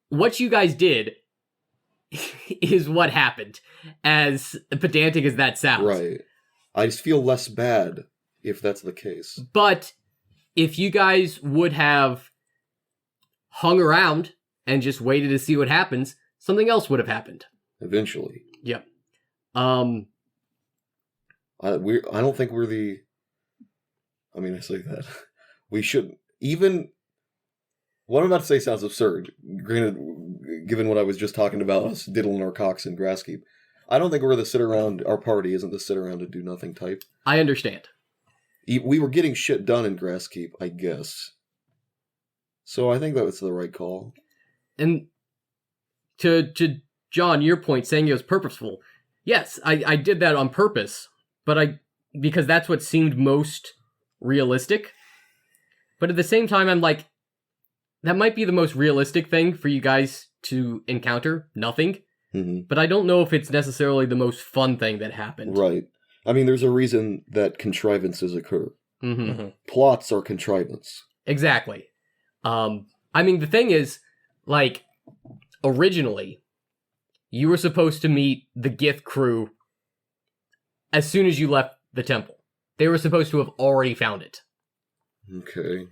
what you guys did is what happened, as pedantic as that sounds. Right. I just feel less bad if that's the case. But if you guys would have hung around and just waited to see what happens, something else would have happened. Eventually. Yep. I don't think we're the... I mean, I say that. We should... Even... What I'm about to say sounds absurd, granted, given what I was just talking about, us diddling our cocks in Grasskeep. I don't think we're the sit around... Our party isn't the sit around and do nothing type. I understand. We were getting shit done in Grasskeep, I guess. So I think that was the right call. And to John, your point, saying it was purposeful. Yes, I did that on purpose, but because that's what seemed most realistic. But at the same time, I'm like, that might be the most realistic thing for you guys to encounter, nothing. Mm-hmm. But I don't know if it's necessarily the most fun thing that happened. Right. I mean, there's a reason that contrivances occur. Mm-hmm. Mm-hmm. Plots are contrivance. Exactly. I mean, the thing is, like, originally, you were supposed to meet the Gith crew as soon as you left the temple. They were supposed to have already found it. Okay.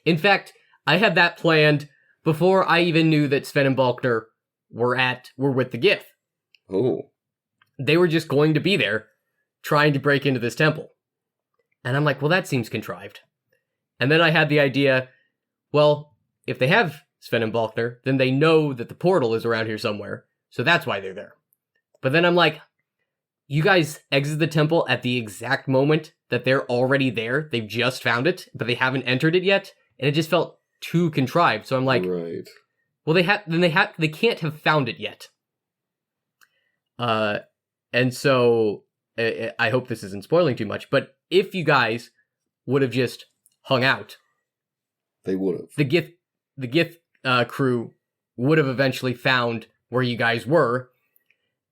In fact, I had that planned before I even knew that Sven and Balkner were with the Gith. Oh. They were just going to be there, trying to break into this temple. And I'm like, well, that seems contrived. And then I had the idea, well, if they have Sven and Balkner, then they know that the portal is around here somewhere, so that's why they're there. But then I'm like, you guys exit the temple at the exact moment that they're already there. They've just found it, but they haven't entered it yet, and it just felt too contrived. So I'm like, right. well, they can't have found it yet. And so I hope this isn't spoiling too much, but if you guys would have just hung out, They would have. the Gith crew would have eventually found where you guys were,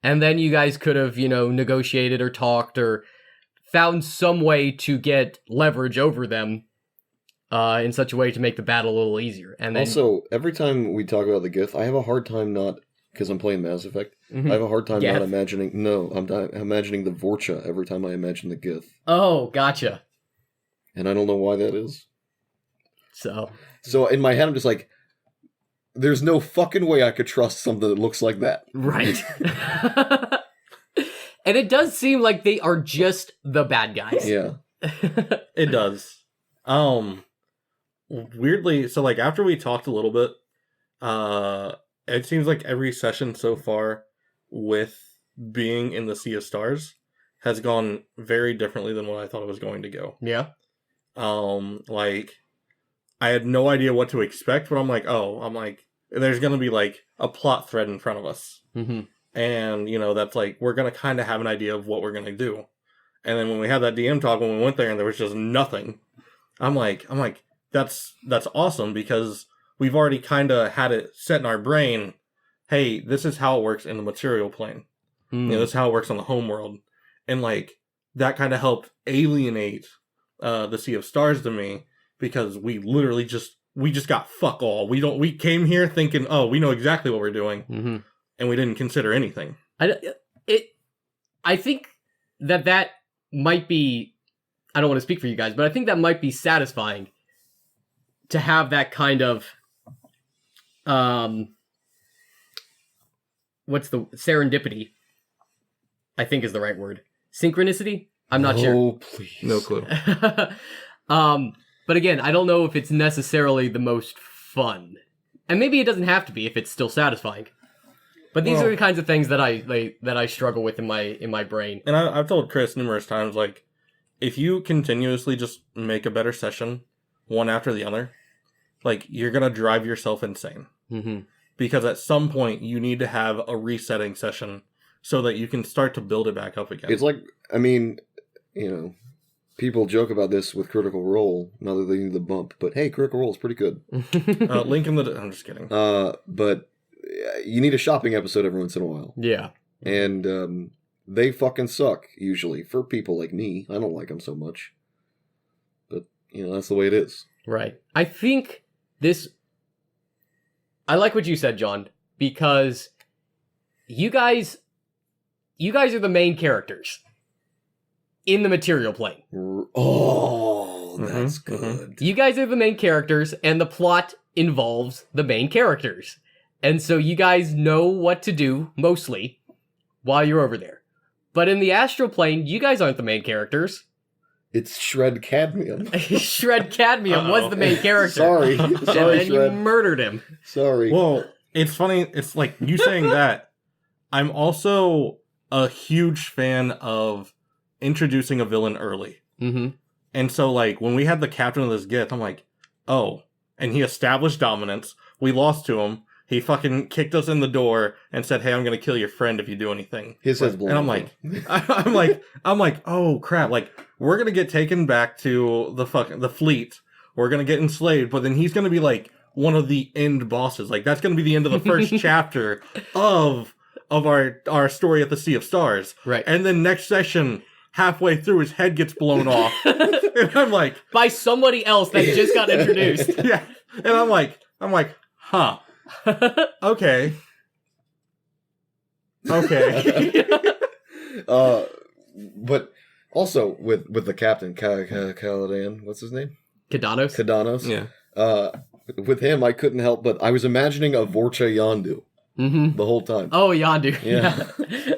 and then you guys could have, negotiated or talked or found some way to get leverage over them in such a way to make the battle a little easier. And then, Also, every time we talk about the Gith, I have a hard time not because I'm playing Mass Effect. Mhm. I have a hard time Geth? not imagining. No, I'm imagining the Vorcha every time I imagine the Gith, Oh, gotcha. and I don't know why that is. So, So in my head, I'm just like, there's no fucking way I could trust something that looks like that. right. And it does seem like they are just the bad guys. Yeah. It does. Weirdly, so like after we talked a little bit, it seems like every session so far with being in the Sea of Stars has gone very differently than what I thought it was going to go. Yeah. Like I had no idea what to expect, but I'm like, there's gonna be like a plot thread in front of us. Mm-hmm. And, that's like, we're going to kind of have an idea of what we're going to do. And then when we had that DM talk, when we went there and there was just nothing, I'm like, that's awesome because we've already kind of had it set in our brain. Hey, this is how it works in the material plane. This is how it works on the home world. And like, that kind of helped alienate the Sea of Stars to me because we literally just got fuck all. We came here thinking, oh, we know exactly what we're doing. Mm-hmm. And we didn't consider anything. I think that might be, I don't want to speak for you guys, but I think that might be satisfying to have that kind of, what's the serendipity? I think is the right word. Synchronicity? I'm not sure. Oh, please. No clue. But again, I don't know if it's necessarily the most fun. And maybe it doesn't have to be if it's still satisfying. But these are the kinds of things that I struggle with in my brain. And I've told Chris numerous times, like, if you continuously just make a better session, one after the other, like, you're going to drive yourself insane. Mm-hmm. Because at some point, you need to have a resetting session so that you can start to build it back up again. It's like, I mean, people joke about this with Critical Role, now that they need the bump, but hey, Critical Role is pretty good. Link in the... I'm just kidding. But you need a shopping episode every once in a while. Yeah. And they fucking suck, usually, for people like me. I don't like them so much. But, that's the way it is. Right. I think this... I like what you said, John, because you guys are the main characters in the material plane. Oh, that's good. You guys are the main characters, and the plot involves the main characters. And so you guys know what to do, mostly, while you're over there. But in the astral plane, you guys aren't the main characters. It's Shred Cadmium. Shred Cadmium was the main character. Sorry. And Sorry, then Shred. you murdered him. Sorry. Well, it's funny. It's like you saying that. I'm also a huge fan of introducing a villain early. Mm-hmm. And so, like, when we had the captain of this Gith, I'm like, oh. And he established dominance. We lost to him. He fucking kicked us in the door and said, hey, I'm going to kill your friend if you do anything. His head's blown And I'm off. like, I'm like, oh crap. Like, we're going to get taken back to the fleet. We're going to get enslaved. But then he's going to be like one of the end bosses. Like, that's going to be the end of the first chapter of our story at the Sea of Stars. Right. And then next session, halfway through, his head gets blown off. And I'm like, By somebody else that just got introduced. yeah. And I'm like, huh. Okay. But also with the captain, Caladan, what's his name? Kadanos? Kadanos. Yeah. With him, I couldn't help but I was imagining a Vorcha Yondu Mm-hmm. the whole time. Oh, Yondu. Yeah.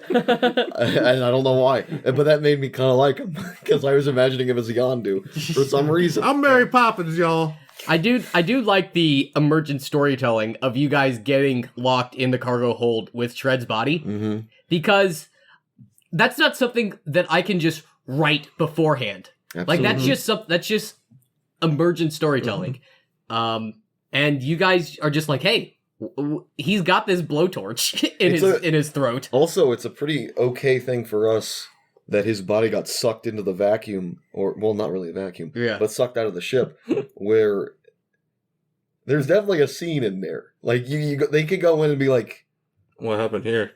And I don't know why, but that made me kind of like him because I was imagining him as a Yondu for some reason. I'm Mary Poppins, y'all. I do like the emergent storytelling of you guys getting locked in the cargo hold with Shred's body, Mm-hmm. because that's not something that I can just write beforehand. Like that's just emergent storytelling. And you guys are just like, hey, he's got this blowtorch in his throat. Also, it's a pretty okay thing for us that his body got sucked into the vacuum, or well, not really a vacuum, Yeah. but sucked out of the ship, where there's definitely a scene in there. Like they could go in and be like, What happened here?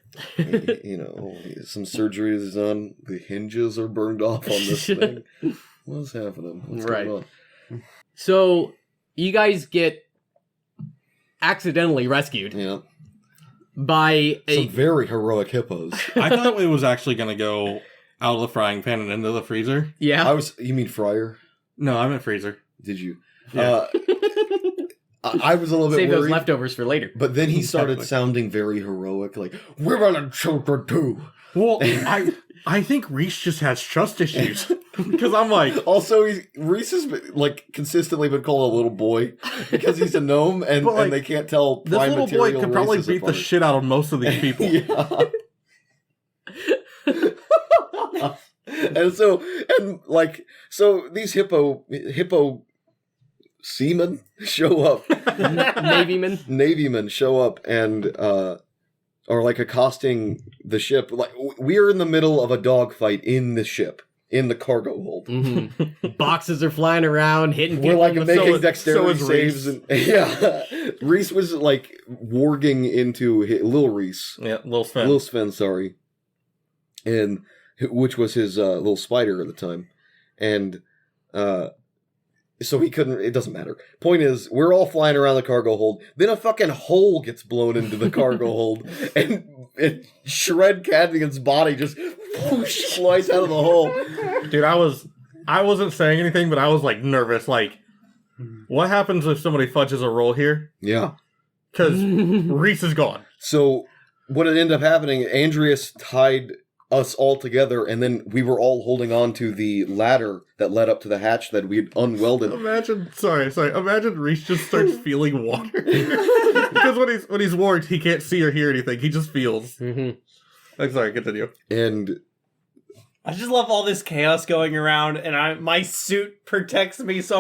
some surgery is done. The hinges are burned off on this thing. What's happening? What's Right. going on? So you guys get accidentally rescued. Yeah. by Some a very heroic hippos. I thought it was actually going to go out of the frying pan and into the freezer. yeah. You mean fryer? No, I meant freezer. Did you? Yeah. I was a little bit Save those worried. leftovers for later. But then he started Exactly. sounding very heroic, like, women and children too. Well, I think Reese just has trust issues because I'm like, Also, Reese has been, like, consistently been called a little boy because he's a gnome and, But, like, and they can't tell this prime little boy material could probably races beat the apart. shit out of most of these people. Yeah. So these hippo seamen show up. Navyman. Navymen show up and are like accosting the ship. Like we're in the middle of a dogfight in the ship, in the cargo hold. Mhm. Boxes are flying around, hitting We're people like in the making so is dexterity Reese. saves, and yeah, Reese was like warging into Lil Reese, Yeah, little Sven. Lil Sven, sorry, and which was his little spider at the time, and so he couldn't. It doesn't matter. Point is, we're all flying around the cargo hold. Then a fucking hole gets blown into the cargo hold, and Shred Cadmian's body just whoosh, flies out of the hole. Dude, I wasn't saying anything, but I was like nervous. Like, what happens if somebody fudges a roll here? Yeah. Because Reese is gone. So what had ended up happening, Andreas tied us all together, and then we were all holding on to the ladder that led up to the hatch that we had unwelded. Imagine Reese just starts feeling water. Because when he's warged, he can't see or hear anything. He just feels. Mhm. Like, sorry, continue. And I just love all this chaos going around, and my suit protects me, so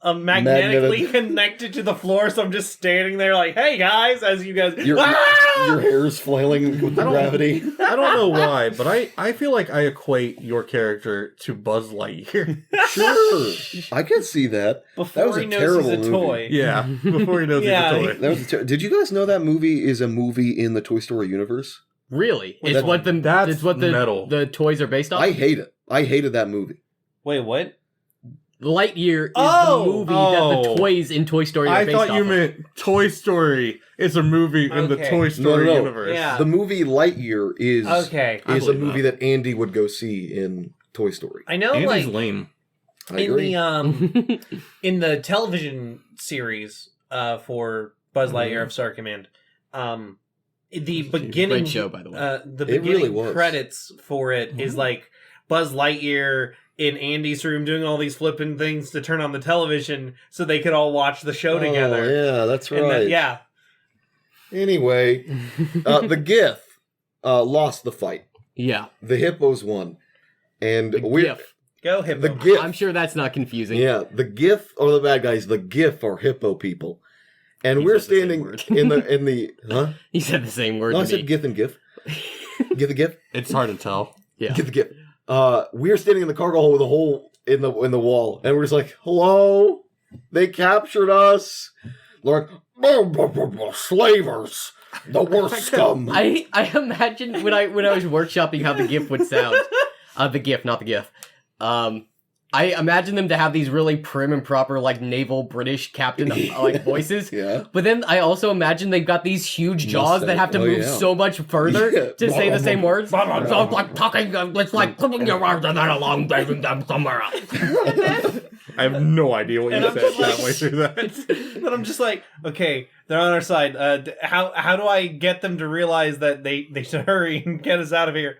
I'm magnetically connected to the floor. So I'm just standing there, like, "Hey guys!" As you guys, your hair is flailing with the I don't- gravity. I don't know why, but I feel like I equate your character to Buzz Lightyear. Sure, I can see that. before That was he a knows terrible he's a movie. toy. Yeah, before he knows Yeah, he's a toy. That was did you guys know that movie is a movie in the Toy Story universe? Really? Well, It's what that's the metal. the toys are based off. I hate it. I hated that movie. Wait, what? Lightyear is Oh! the movie that Oh. the toys in Toy Story are I based thought off you of. meant Toy Story is a movie in the Okay. Toy Story No. universe. Yeah. The movie Lightyear is Okay, I is a believe movie that Andy would go see in Toy Story. I know, Andy's like lame. I in agree. the in the television series for Buzz Lightyear of Star Command, the beginning Great show, by the way. the It really beginning was. credits for it is like Buzz Lightyear in Andy's room doing all these flipping things to turn on the television so they could all watch the show together. Oh, yeah, that's And right. then, yeah. Anyway, the GIF lost the fight. Yeah. The hippos won, and The we GIF. Go him. the GIF. I'm sure that's not confusing. Yeah, the GIF are the bad guys. The GIF are hippo people, and He we're said the same standing word. in the huh? He said the same word No, I to said me. GIF and GIF. Get the GIF. It's hard to tell. Yeah. Get the GIF. We're standing in the cargo hold with a hole in the wall, and we're just like, "Hello, they captured us." Like, slavers, the worst scum. I imagine when I was workshopping how the GIF would sound. The GIF, not the GIF. I imagine them to have these really prim and proper, like, naval British captain like voices. Yeah. But then I also imagine they've got these huge jaws that have to Oh, move yeah. so much further Yeah. to say the same words. Blah, blah, So blah. it's like talking, it's like putting your arms and then along, taking them somewhere else. I have no idea what And you I'm said just like- halfway through that. But I'm just like, okay, they're on our side. How do I get them to realize that they should hurry and get us out of here?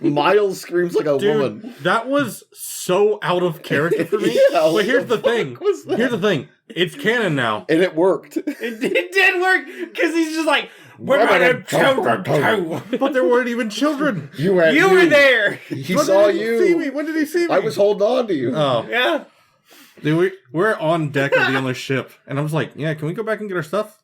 Miles screams like a woman. Dude, that was so out of character for me. Yeah, but here's the thing. was that? Here's the thing. It's canon now. And it worked. It did work because he's just like, women and children too. But there weren't even children. You You were there. He When saw did he see me? you. When did he see me? I was holding on to you. Oh, Yeah. dude, we're on deck of the other ship, and I was like, "Yeah, can we go back and get our stuff?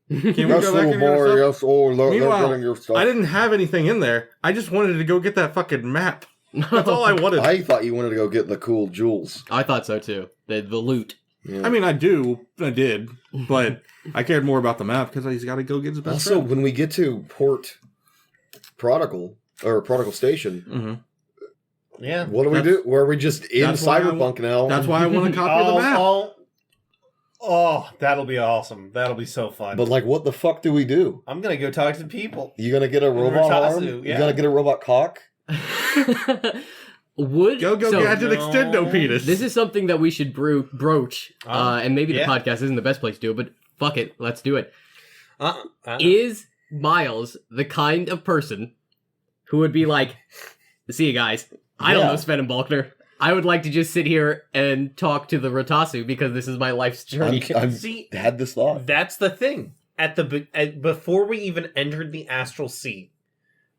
Can we Yes, go back little and get our boy. stuff?" Yes, oh, they're Meanwhile, getting your stuff. I didn't have anything in there. I just wanted to go get that fucking map. That's all I wanted. I thought you wanted to go get the cool jewels. I thought so too. The loot. Yeah. I mean, I did, but I cared more about the map because he's got to go get his best Also, friend. when we get to Port Prodigal Station, Mm-hmm. Yeah. what do we do? Where are we just in that's why I Cyberpunk now? That's why I want a copy of the map. Oh, that'll be awesome. That'll be so fun. But like, what the fuck do we do? I'm gonna go talk to people. You gonna get a robot Rotasu, arm? yeah. You gonna get a robot cock? Would Go so gadget No. extendo penis. This is something that we should broach, and maybe the yeah. podcast isn't the best place to do it, but fuck it, let's do it. Uh-uh. Is Miles the kind of person who would be like, see you guys, I don't Yeah. know Sven and Balkner. I would like to just sit here and talk to the Rotasu because this is my life's journey. I've See, had this thought. that's the thing. Before we even entered the Astral Sea,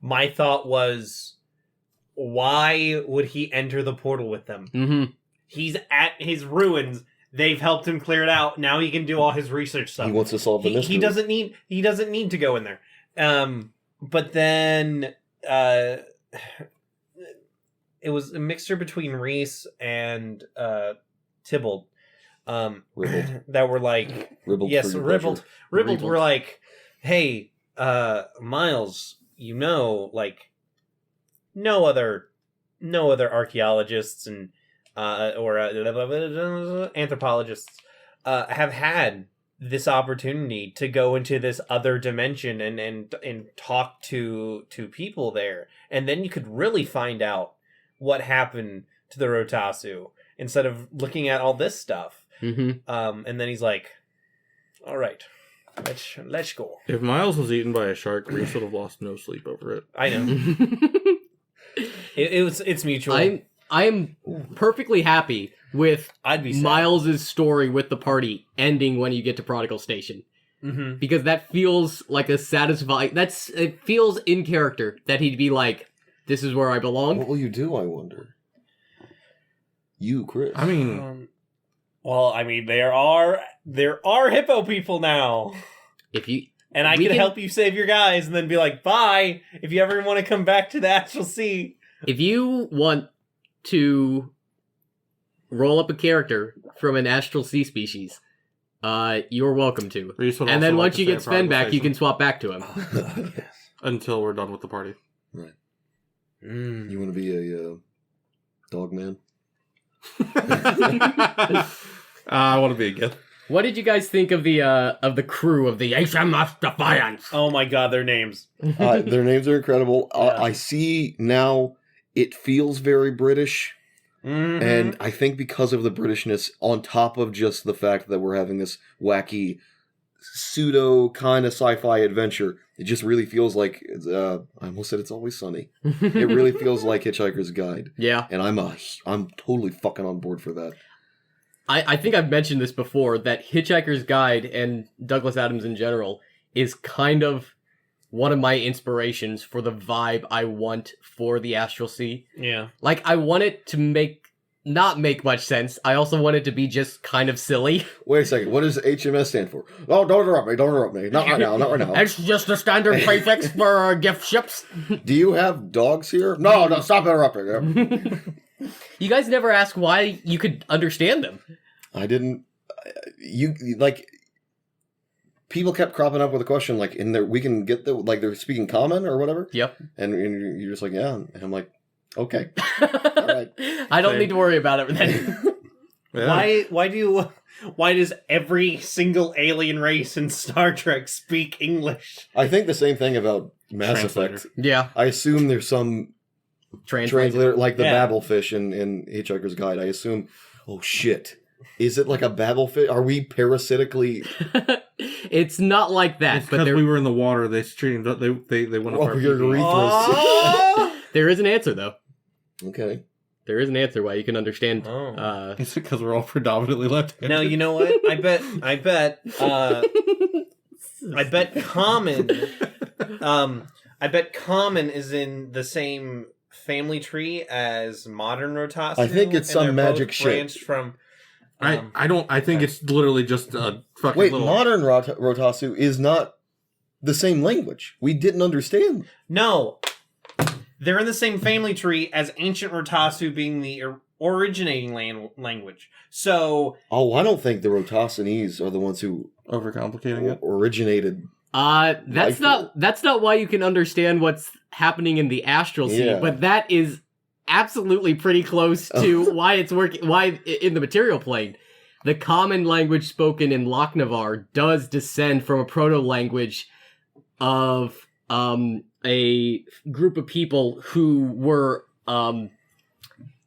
my thought was, why would he enter the portal with them? Mm-hmm. He's at his ruins. They've helped him clear it out. Now he can do all his research stuff. He wants to solve the mystery. He doesn't need to go in there. But then it was a mixture between Reese and Tybalt. Ribbled. That were like, Ribbled yes, for your Ribbled. pleasure. Ribbled were like, hey, Miles, like no other archaeologists and or anthropologists have had this opportunity to go into this other dimension and talk to people there, and then you could really find out what happened to the Rotasu instead of looking at all this stuff. Mm-hmm. And then he's like, all right, let's go. If Miles was eaten by a shark, Reese would have lost no sleep over it. I know. It's mutual. I am perfectly happy with I'd be sad. Miles's story with the party ending when you get to Prodigal Station. Mm-hmm. Because that feels like a satisfying... It feels in character that he'd be like, this is where I belong. What will you do, I wonder? You, Chris. I mean, Well, I mean, there are hippo people now, If you... and I We can can- help you save your guys, and then be like, bye. If you ever want to come back to the Astral Sea, If you want to roll up a character from an Astral Sea species, you're welcome to. Reese would And also then like once to you stay get at Sven Prodigal back, you can Station swap back to him. until we're done with the party. You want to be a dog man? I want to be a gift. What did you guys think of the crew of the HMS Defiance? oh my god, their names. Their names are incredible. Yeah. I see now it feels very British. Mhm. And I think because of the Britishness, on top of just the fact that we're having this wacky, pseudo kind of sci-fi adventure, it just really feels like I almost said It's Always Sunny. It really feels like Hitchhiker's Guide, Yeah. and I'm totally fucking on board for that. I think I've mentioned this before, that Hitchhiker's Guide and Douglas Adams in general is kind of one of my inspirations for the vibe I want for the Astral Sea. yeah. Like, I want it to not make much sense. I also want it to be just kind of silly. Wait a second, what does HMS stand for? Oh, don't interrupt me. Not right now, not right now. It's just a standard prefix for gift ships. Do you have dogs here? No, stop interrupting. You guys never ask why you could understand them. I didn't. You like. People kept cropping up with a question like, "In there, we can get the like they're speaking common or whatever." Yep. And you're just like, "Yeah," and I'm like, "Okay." right. I don't Same. need to worry about it then. Yeah. Why does every single alien race in Star Trek speak English? I think the same thing about Mass Translator. Effect. Yeah. I assume there's some translator like the Yeah. Babelfish in Hitchhiker's Guide. I assume. Oh shit! Is it like a Babelfish? Are we parasitically? It's not like that, It's but because there, we were in the water. They streamed. They went up Oh, our you're pee-pee. Oh! there is an answer, though. Okay. There is an answer why you can understand. Oh. Is it because we're all predominantly left-handed? No, you know what? I bet Common I bet Common is in the same family tree as modern Rotasu. I think it's and some they're magic both shit. branched from I don't. I think it's literally just a fucking Wait, little. modern Rotasu is not the same language. We didn't understand. No. They're in the same family tree as ancient Rotasu being the originating language. So, Oh, I don't think the Rotasanese are the ones who Overcomplicating it. originated. That's not why you can understand what's happening in the Astral Sea, Yeah. but that is absolutely pretty close to why it's working. Why in the material plane, the common language spoken in Lochnavar does descend from a proto-language of a group of people who were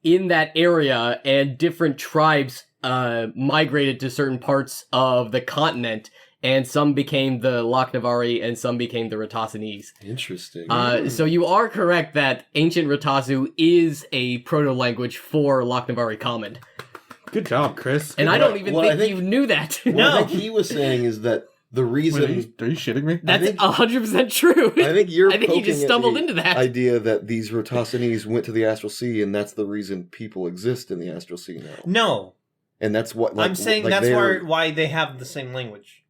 in that area, and different tribes migrated to certain parts of the continent, and some became the Lochnavari and some became the Ratasanese. Interesting. So you are correct that ancient Ratasu is a proto-language for Lochnavari Common. Good job, Chris. And I don't even Well, I think think- you knew that. what No. I think he was saying is that the reason... Wait, are you shitting me? That's think- 100% true. I think you're I think you poking just at stumbled the into that. idea that these Rotasanese went to the Astral Sea, and that's the reason people exist in the Astral Sea now. No, And that's what... I'm saying like that's they're- why they have the same language.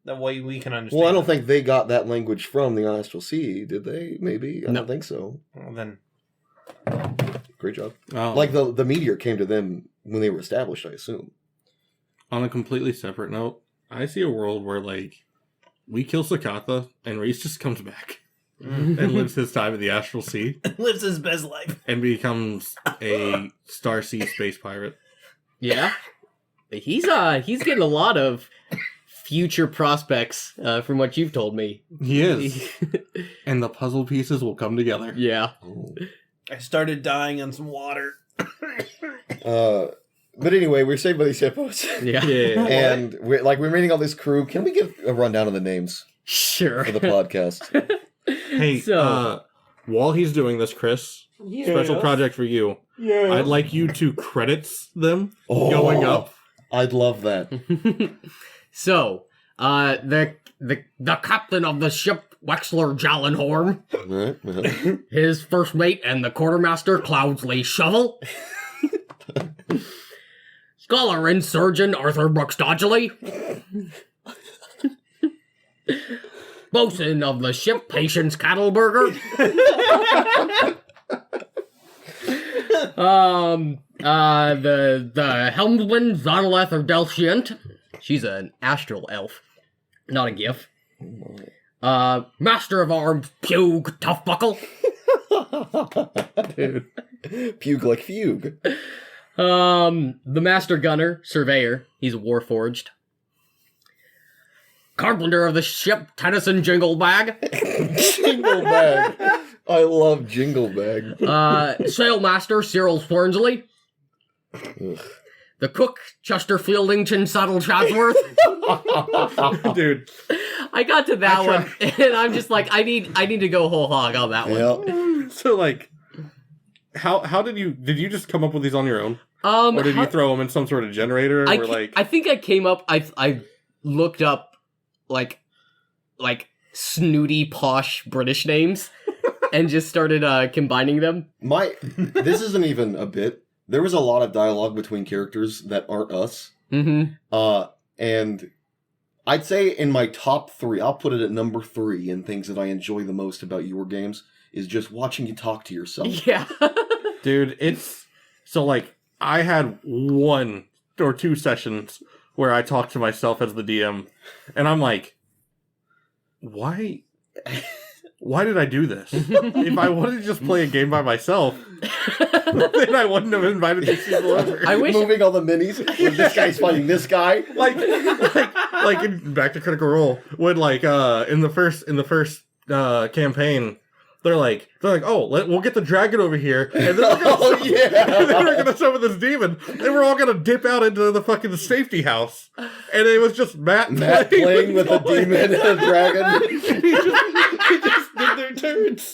That way we can understand. Well, I don't think they got that language from the Astral Sea, did they? Maybe. I No. don't think so. Well, then Great job. Oh. Like the meteor came to them when they were established, I assume. On a completely separate note, I see a world where, like, we kill Sakatha, and Reese just comes back and lives his time in the Astral Sea lives his best life. and becomes a Star Sea space pirate. Yeah. He's getting a lot of future prospects from what you've told me. He is. And the puzzle pieces will come together. Yeah. Oh. I started dying on some water. But anyway, we're saved by these hippos. Yeah. Yeah. And we're reading all this crew. Can we get a rundown of the names Sure. for the podcast? Hey, So- while he's doing this, Chris, special project for you. I'd like you to credits them going up. I'd love that. So, the captain of the ship, Wexler Jallenhorn, Right. his first mate, and the quartermaster, Cloudsley Shovel. Scholar and surgeon, Arthur Brooks Dodgley. Bosun of the ship, Patience Cattleberger. The helmsman, Zonaleth of Delshient. She's an astral elf, not a gif. Master of Arms, Pugh Toughbuckle. Dude. Fugue like fugue. The Master Gunner, Surveyor. He's warforged. Carpenter of the ship, Tennyson Jinglebag. Jinglebag. I love Jinglebag. Sailmaster, Cyril Swarnsley. Ugh. The cook, Chester Fieldington Saddle Chatsworth. Dude, I got to that one, and I'm just like, I need to go whole hog on that one. Yeah. so, like, how did you just come up with these on your own? Or Or did you throw them in some sort of generator? I, Or, ca- like, I think I came up. I looked up like snooty posh British names and just started combining them. This isn't even a bit. There was a lot of dialogue between characters that aren't us. Mm-hmm. And I'd say in my top 3, I'll put it at number 3 in things that I enjoy the most about your games is just watching you talk to yourself. Yeah. dude, it's so like I had 1 or 2 sessions where I talked to myself as the DM, and I'm like, why did I do this? If I wanted to just play a game by myself, then I wouldn't have invited these people over. I wish. Moving all the minis. When this guy's fighting this guy. like back to Critical Role when in the first campaign. They're like, oh, we'll get the dragon over here, and then we're gonna summon this demon, and we're all gonna dip out into the fucking safety house, and it was just Matt playing with a demon and a dragon. he just did their turns.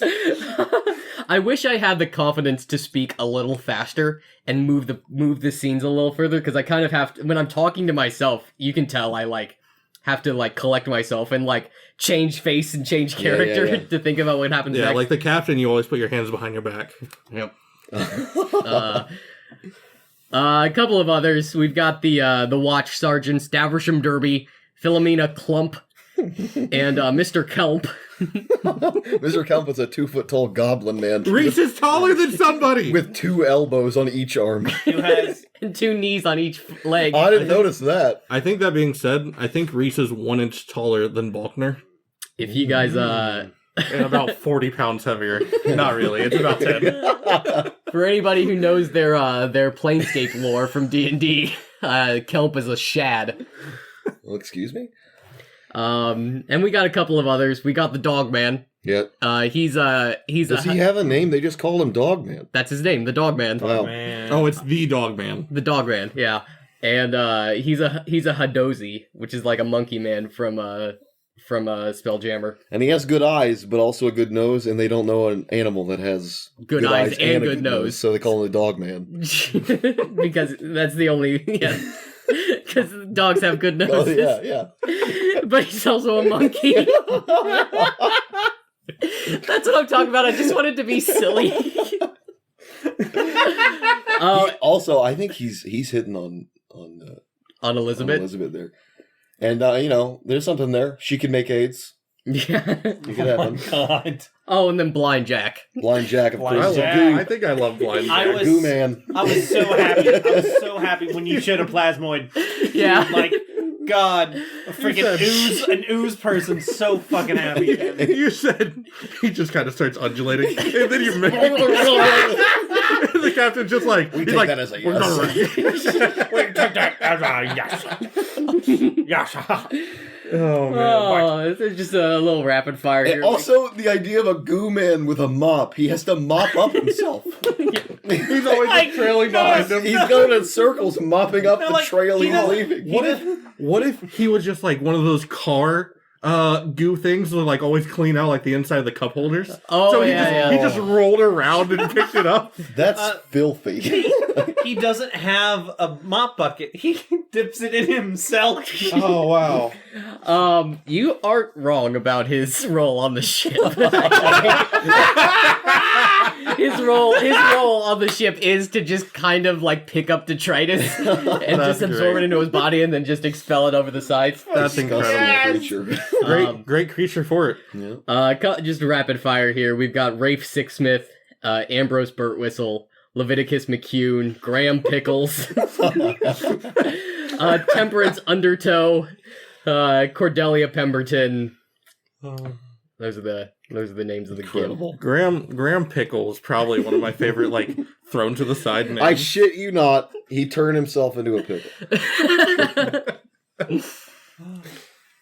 I wish I had the confidence to speak a little faster and move the scenes a little further, because I kind of have to, when I'm talking to myself, you can tell I have to collect myself and change face and change character to think about what happens Yeah, next. like the captain, you always put your hands behind your back. Yep. A couple of others. We've got the Watch Sergeant, Staversham Derby, Philomena Clump, and Mr. Kelp. Mr. Kelp is a 2-foot-tall goblin man. Reese is taller than somebody! With 2 elbows on each arm. Who has And 2 knees on each leg. I didn't notice that. I think that being said, I think Reese is 1 inch taller than Balkner. If you guys, And about 40 pounds heavier. Not really, it's about 10. for anybody who knows their Planescape lore from D&D, Kelp is a shad. Well, excuse me? And we got a couple of others. We got the Dog Man. Yeah. He's Does he have a name? They just call him Dog Man. That's his name, the Dog Man. Wow. Man. Oh, it's the Dog Man. The Dog Man, yeah. And he's a Hadozi, which is like a monkey man from Spelljammer. And he has good eyes, but also a good nose, and they don't know an animal that has Good eyes and a good nose. so they call him the Dog Man. Because that's the only because dogs have good Oh, noses. yeah. But he's also a monkey. That's what I'm talking about. I just wanted to be silly. Also, I think he's hitting on Elizabeth. Elizabeth there. And, there's something there. She can make AIDS. Yeah. You could have Oh him. my god. Oh, and then Blind Jack. Blind Jack, of Blind course. Jack. I think I love Blind I Jack. was- Goo Man. I was so happy. I was so happy when you showed a plasmoid. Yeah. Like, God, a freaking an ooze person, so fucking happy. You said he just kind of starts undulating, and then you make and the captain's just like, We he's take like, that as a "We're yes." not ready." We take that as a yes. Yes. Oh man. Oh, this is just a little rapid fire And here. also, the idea of a Goo Man with a mop. He has to mop up himself. He's always Like, trailing behind him. He's going in circles, mopping up No, the like, trail he he's doesn't- leaving. What if he was just like one of those car goo things that like always clean out like the inside of the cup holders? Oh, So yeah, he just rolled around and picked it up. That's Uh, filthy. He doesn't have a mop bucket. He dips it in himself. Oh wow. You aren't wrong about his role on the ship. his role on the ship is to just kind of like pick up detritus and That's just absorb great. it into his body and then just expel it over the sides. That's Disgusting incredible. creature. Great creature for it. Yeah. Just rapid fire here. We've got Rafe Sixsmith, Ambrose Burtwhistle, Leviticus McCune, Graham Pickles, Temperance Undertow, Cordelia Pemberton. Those are the names of the guild. Incredible. Graham Pickle is probably one of my favorite, like, thrown to the side names. I shit you not, he turned himself into a pickle.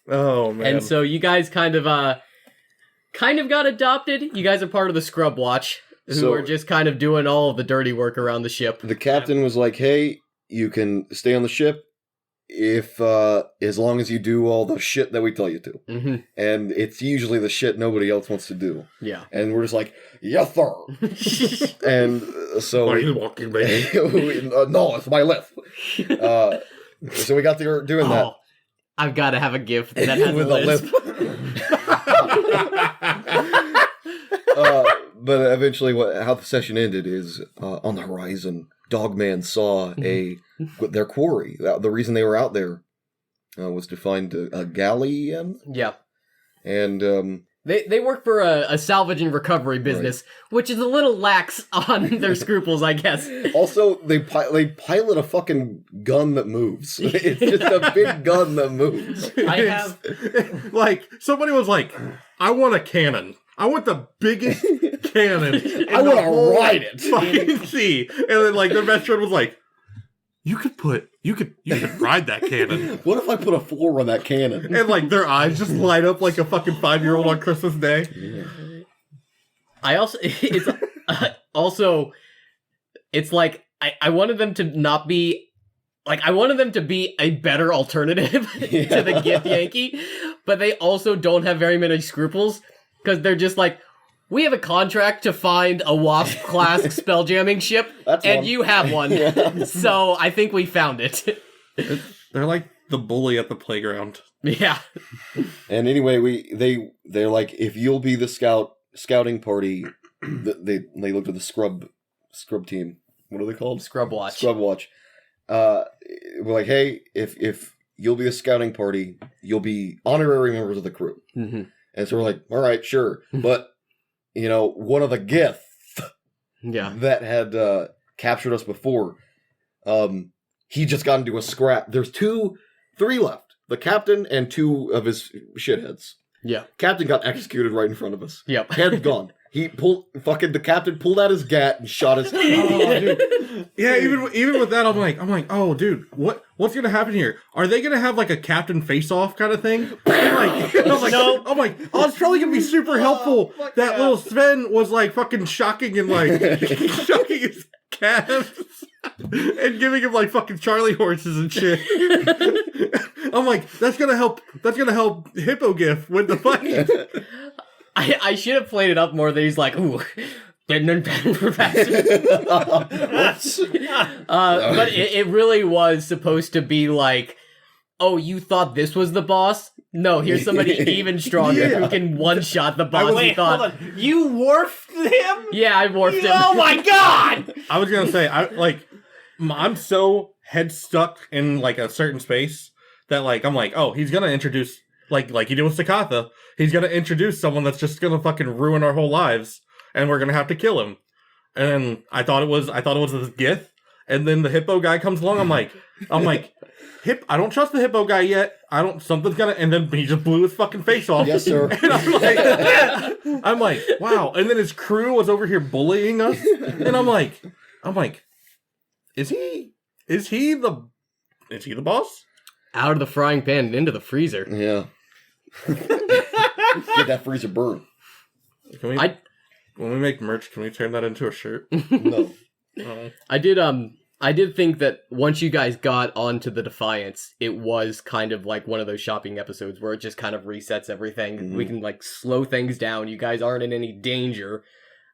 Oh man. And so you guys kind of got adopted. You guys are part of the Scrub Watch, who So- are just kind of doing all of the dirty work around the ship. The captain was like, hey, you can stay on the ship if as long as you do all the shit that we tell you to. Mm-hmm. And it's usually the shit nobody else wants to do. Yeah. And we're just like, yes, sir. And so Why are you walking, baby? no, it's my lift. So we got there doing that. Oh, I've got to have a gift that has With a a lisp. But eventually, how the session ended is on the horizon. Dogman saw their quarry. The reason they were out there was to find a galleon, Yeah. and They work for a salvage and recovery business, which is a little lax on their scruples, I guess. also they pilot a fucking gun that moves. It's just a big gun that moves. I have. Like, somebody was like, I want a cannon. I want the biggest cannon. I want to ride it. Fucking sea. And then, like, their best friend was like, you could ride that cannon. What if I put a floor on that cannon? And, like, their eyes just light up like a fucking 5-year-old on Christmas Day. It's like I wanted them to not be like I wanted them to be a better alternative to the Gith Yankee, but they also don't have very many scruples because they're just like, we have a contract to find a Wasp class spelljamming ship, That's and one. you have one. Yeah. So I think we found it. They're like the bully at the playground. Yeah. And anyway, they're like, if you'll be the scouting party, they looked at the scrub team. What are they called? Scrub Watch. Scrub Watch. We're like, hey, if you'll be the scouting party, you'll be honorary members of the crew. Mm-hmm. And so we're like, all right, sure, but one of the Gith Yeah. that had captured us before, he just got into a scrap. There's 3 left. The captain and 2 of his shitheads. Yeah. Captain got executed right in front of us. Yep. Head gone. The captain pulled out his gat and shot his. Oh, dude. Yeah, even with that, I'm like, oh, dude, what's gonna happen here? Are they gonna have like a captain face-off kind of thing? No. I'm like, oh, it's probably gonna be super helpful. That little Sven was like fucking shocking and like shocking his calves and giving him like fucking Charlie horses and shit. I'm like, that's gonna help Hippogriff win the fight. I should have played it up more that he's like, ooh, getting in bed for faster. But it really was supposed to be like, oh, you thought this was the boss? No, here's somebody even stronger who can one-shot the boss. Wait, hold on. You warfed him? Yeah, I morphed him. Oh my god! I was gonna say, I'm so head stuck in like a certain space that like I'm like, oh, he's gonna introduce like he did with Sakatha. He's gonna introduce someone that's just gonna fucking ruin our whole lives, and we're gonna have to kill him. And I thought it was this Gith, and then the Hippo guy comes along. I'm like, I don't trust the Hippo guy yet. Something's gonna, and then he just blew his fucking face off. Yes, sir. And I'm like, wow. And then his crew was over here bullying us, and I'm like, is he the boss? Out of the frying pan and into the freezer. Yeah. Get that freezer burn. Can we? When we make merch, can we turn that into a shirt? No. I did think that once you guys got onto the Defiance, it was kind of like one of those shopping episodes where it just kind of resets everything. Mhm. We can like slow things down. You guys aren't in any danger.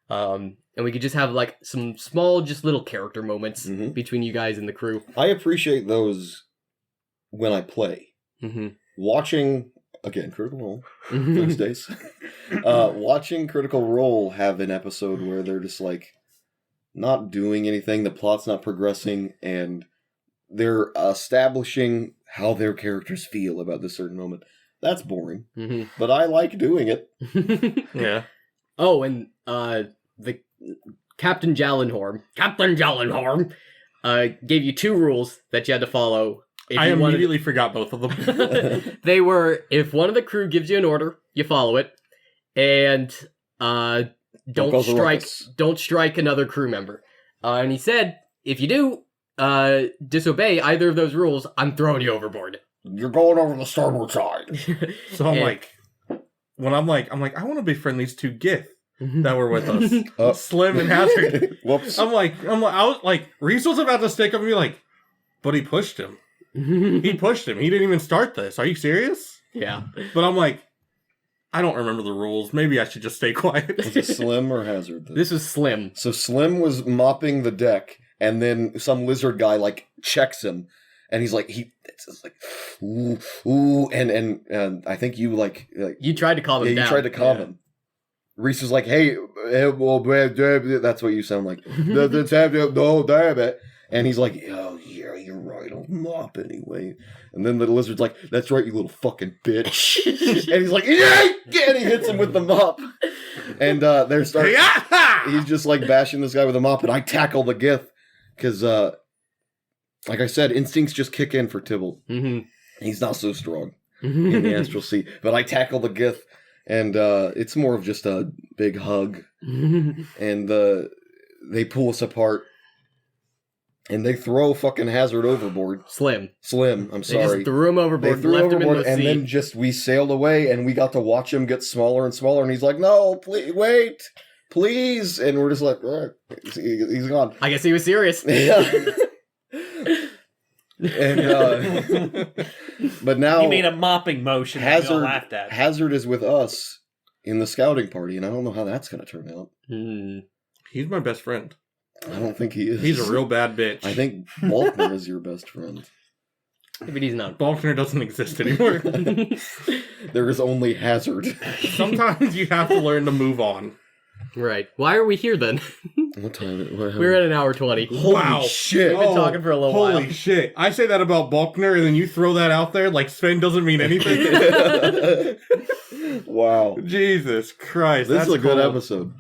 And we could just have like some small, just little character moments Mhm. between you guys and the crew. I appreciate those when I play. Mm-hmm. Watching, again, Critical Role, those days. Watching Critical Role have an episode where they're just like not doing anything, the plot's not progressing, and they're establishing how their characters feel about this certain moment. That's boring, Mm-hmm. but I like doing it. Yeah. Oh, and the Captain Jallenhorn gave you 2 rules that you had to follow. If I you wanted- immediately forgot both of them. They were, if one of the crew gives you an order, you follow it, and Don't cause a strike ruckus. don't strike another crew member. And he said, if you do disobey either of those rules, I'm throwing you overboard. You're going over the starboard side. So I'm And- like, when I'm like, I want to befriend these 2 Gith that were with us, Slim and Hazard. Whoops. I was like, Reese was about to stick up and be like, but he pushed him. He pushed him. He didn't even start this. Are you serious? Yeah. But I'm like, I don't remember the rules. Maybe I should just stay quiet. Was it Slim or Hazard? This was Slim. So Slim was mopping the deck, and then some lizard guy like checks him, and he's like, it's just like, ooh, and I think you like You tried to calm him you down. tried to calm him. Reese was like, hey, well, that's what you sound like. No, damn it. And he's like, oh, yeah, you're right. I'll mop anyway. And then the lizard's like, that's right, you little fucking bitch. And he's like, yeah! And he hits him with the mop. And they're starting. He's just like bashing this guy with a mop. And I tackle the Gith. Because, like I said, instincts just kick in for Tybalt. Mm-hmm. He's not so strong in the Astral Sea. But I tackle the Gith. And it's more of just a big hug. And they pull us apart. And they throw fucking Hazard overboard. Slim, I'm They sorry. just threw him They overboard, threw left him in overboard, the and sea. then just we sailed away, and we got to watch him get smaller and smaller. And he's like, "No, please, wait, please!" And we're just like, "He's gone." I guess he was serious. Yeah. And but now He made a mopping motion that we all Hazard laughed at. Hazard is with us in the scouting party, and I don't know how that's going to turn out. Hmm. He's my best friend. I don't think he is. He's a real bad bitch. I think Balkner is your best friend. But he's not. Balkner doesn't exist anymore. There is only Hazard. Sometimes you have to learn to move on. Right. Why are we here then? What time? We're at an hour 20. Holy Wow. shit! We've been talking for a little Holy while. shit. I say that about Balkner, and then you throw that out there like Sven doesn't mean anything. Wow. Jesus Christ. This that's is a good cold. episode.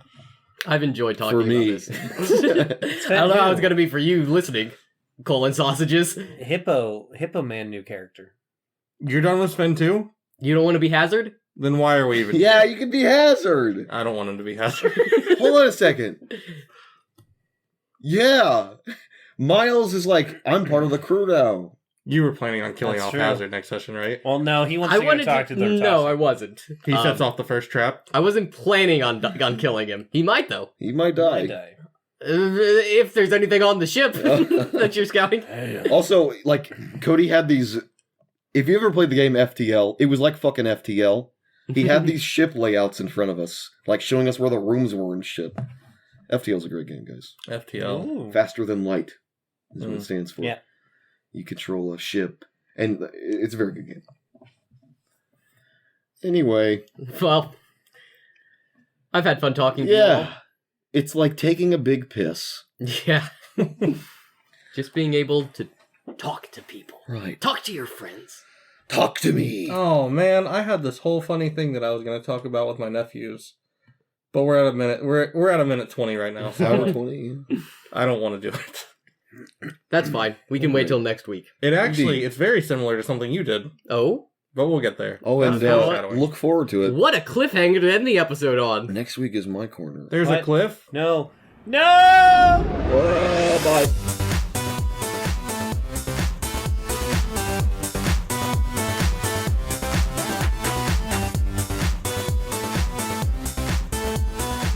I've enjoyed talking For me. about this. I don't know how it's going to be for you listening. Colon sausages. Hippo Man new character. You're done with Sven too? You don't want to be Hazard? Then why are we even? Yeah, here? you can be Hazard. I don't want him to be Hazard. Hold on a second. Yeah. Miles is like, I'm part of the crew now. You were planning on killing That's off true. Hazard next session, right? Well, no, he wants I to go wanted talk to the No, I Tasha. wasn't. He sets off the first trap. I wasn't planning on killing him. He might though. He might I die. die. If there's anything on the ship that you're scouting. Also, like, Cody had these... If you ever played the game FTL, it was like fucking FTL. He had these ship layouts in front of us, like showing us where the rooms were and shit. FTL's a great game, guys. FTL. Ooh. Faster than light is what it stands for. Yeah. You control a ship, and it's a very good game. Anyway, Well, I've had fun talking to you all. yeah, it's like taking a big piss. Yeah. Just being able to talk to people. Right. Talk to your friends. Talk to me. Oh man, I had this whole funny thing that I was going to talk about with my nephews, but we're at a minute. We're at a minute 20 right now. Hour So 20. I don't want to do it. That's fine. We can wait till next week. It actually, it's very similar to something you did, Oh? but we'll get there. Oh, and That's foreshadowing. look forward to it. What a cliffhanger to end the episode on. Next week is my corner. There's a What? cliff. No. No! Bye.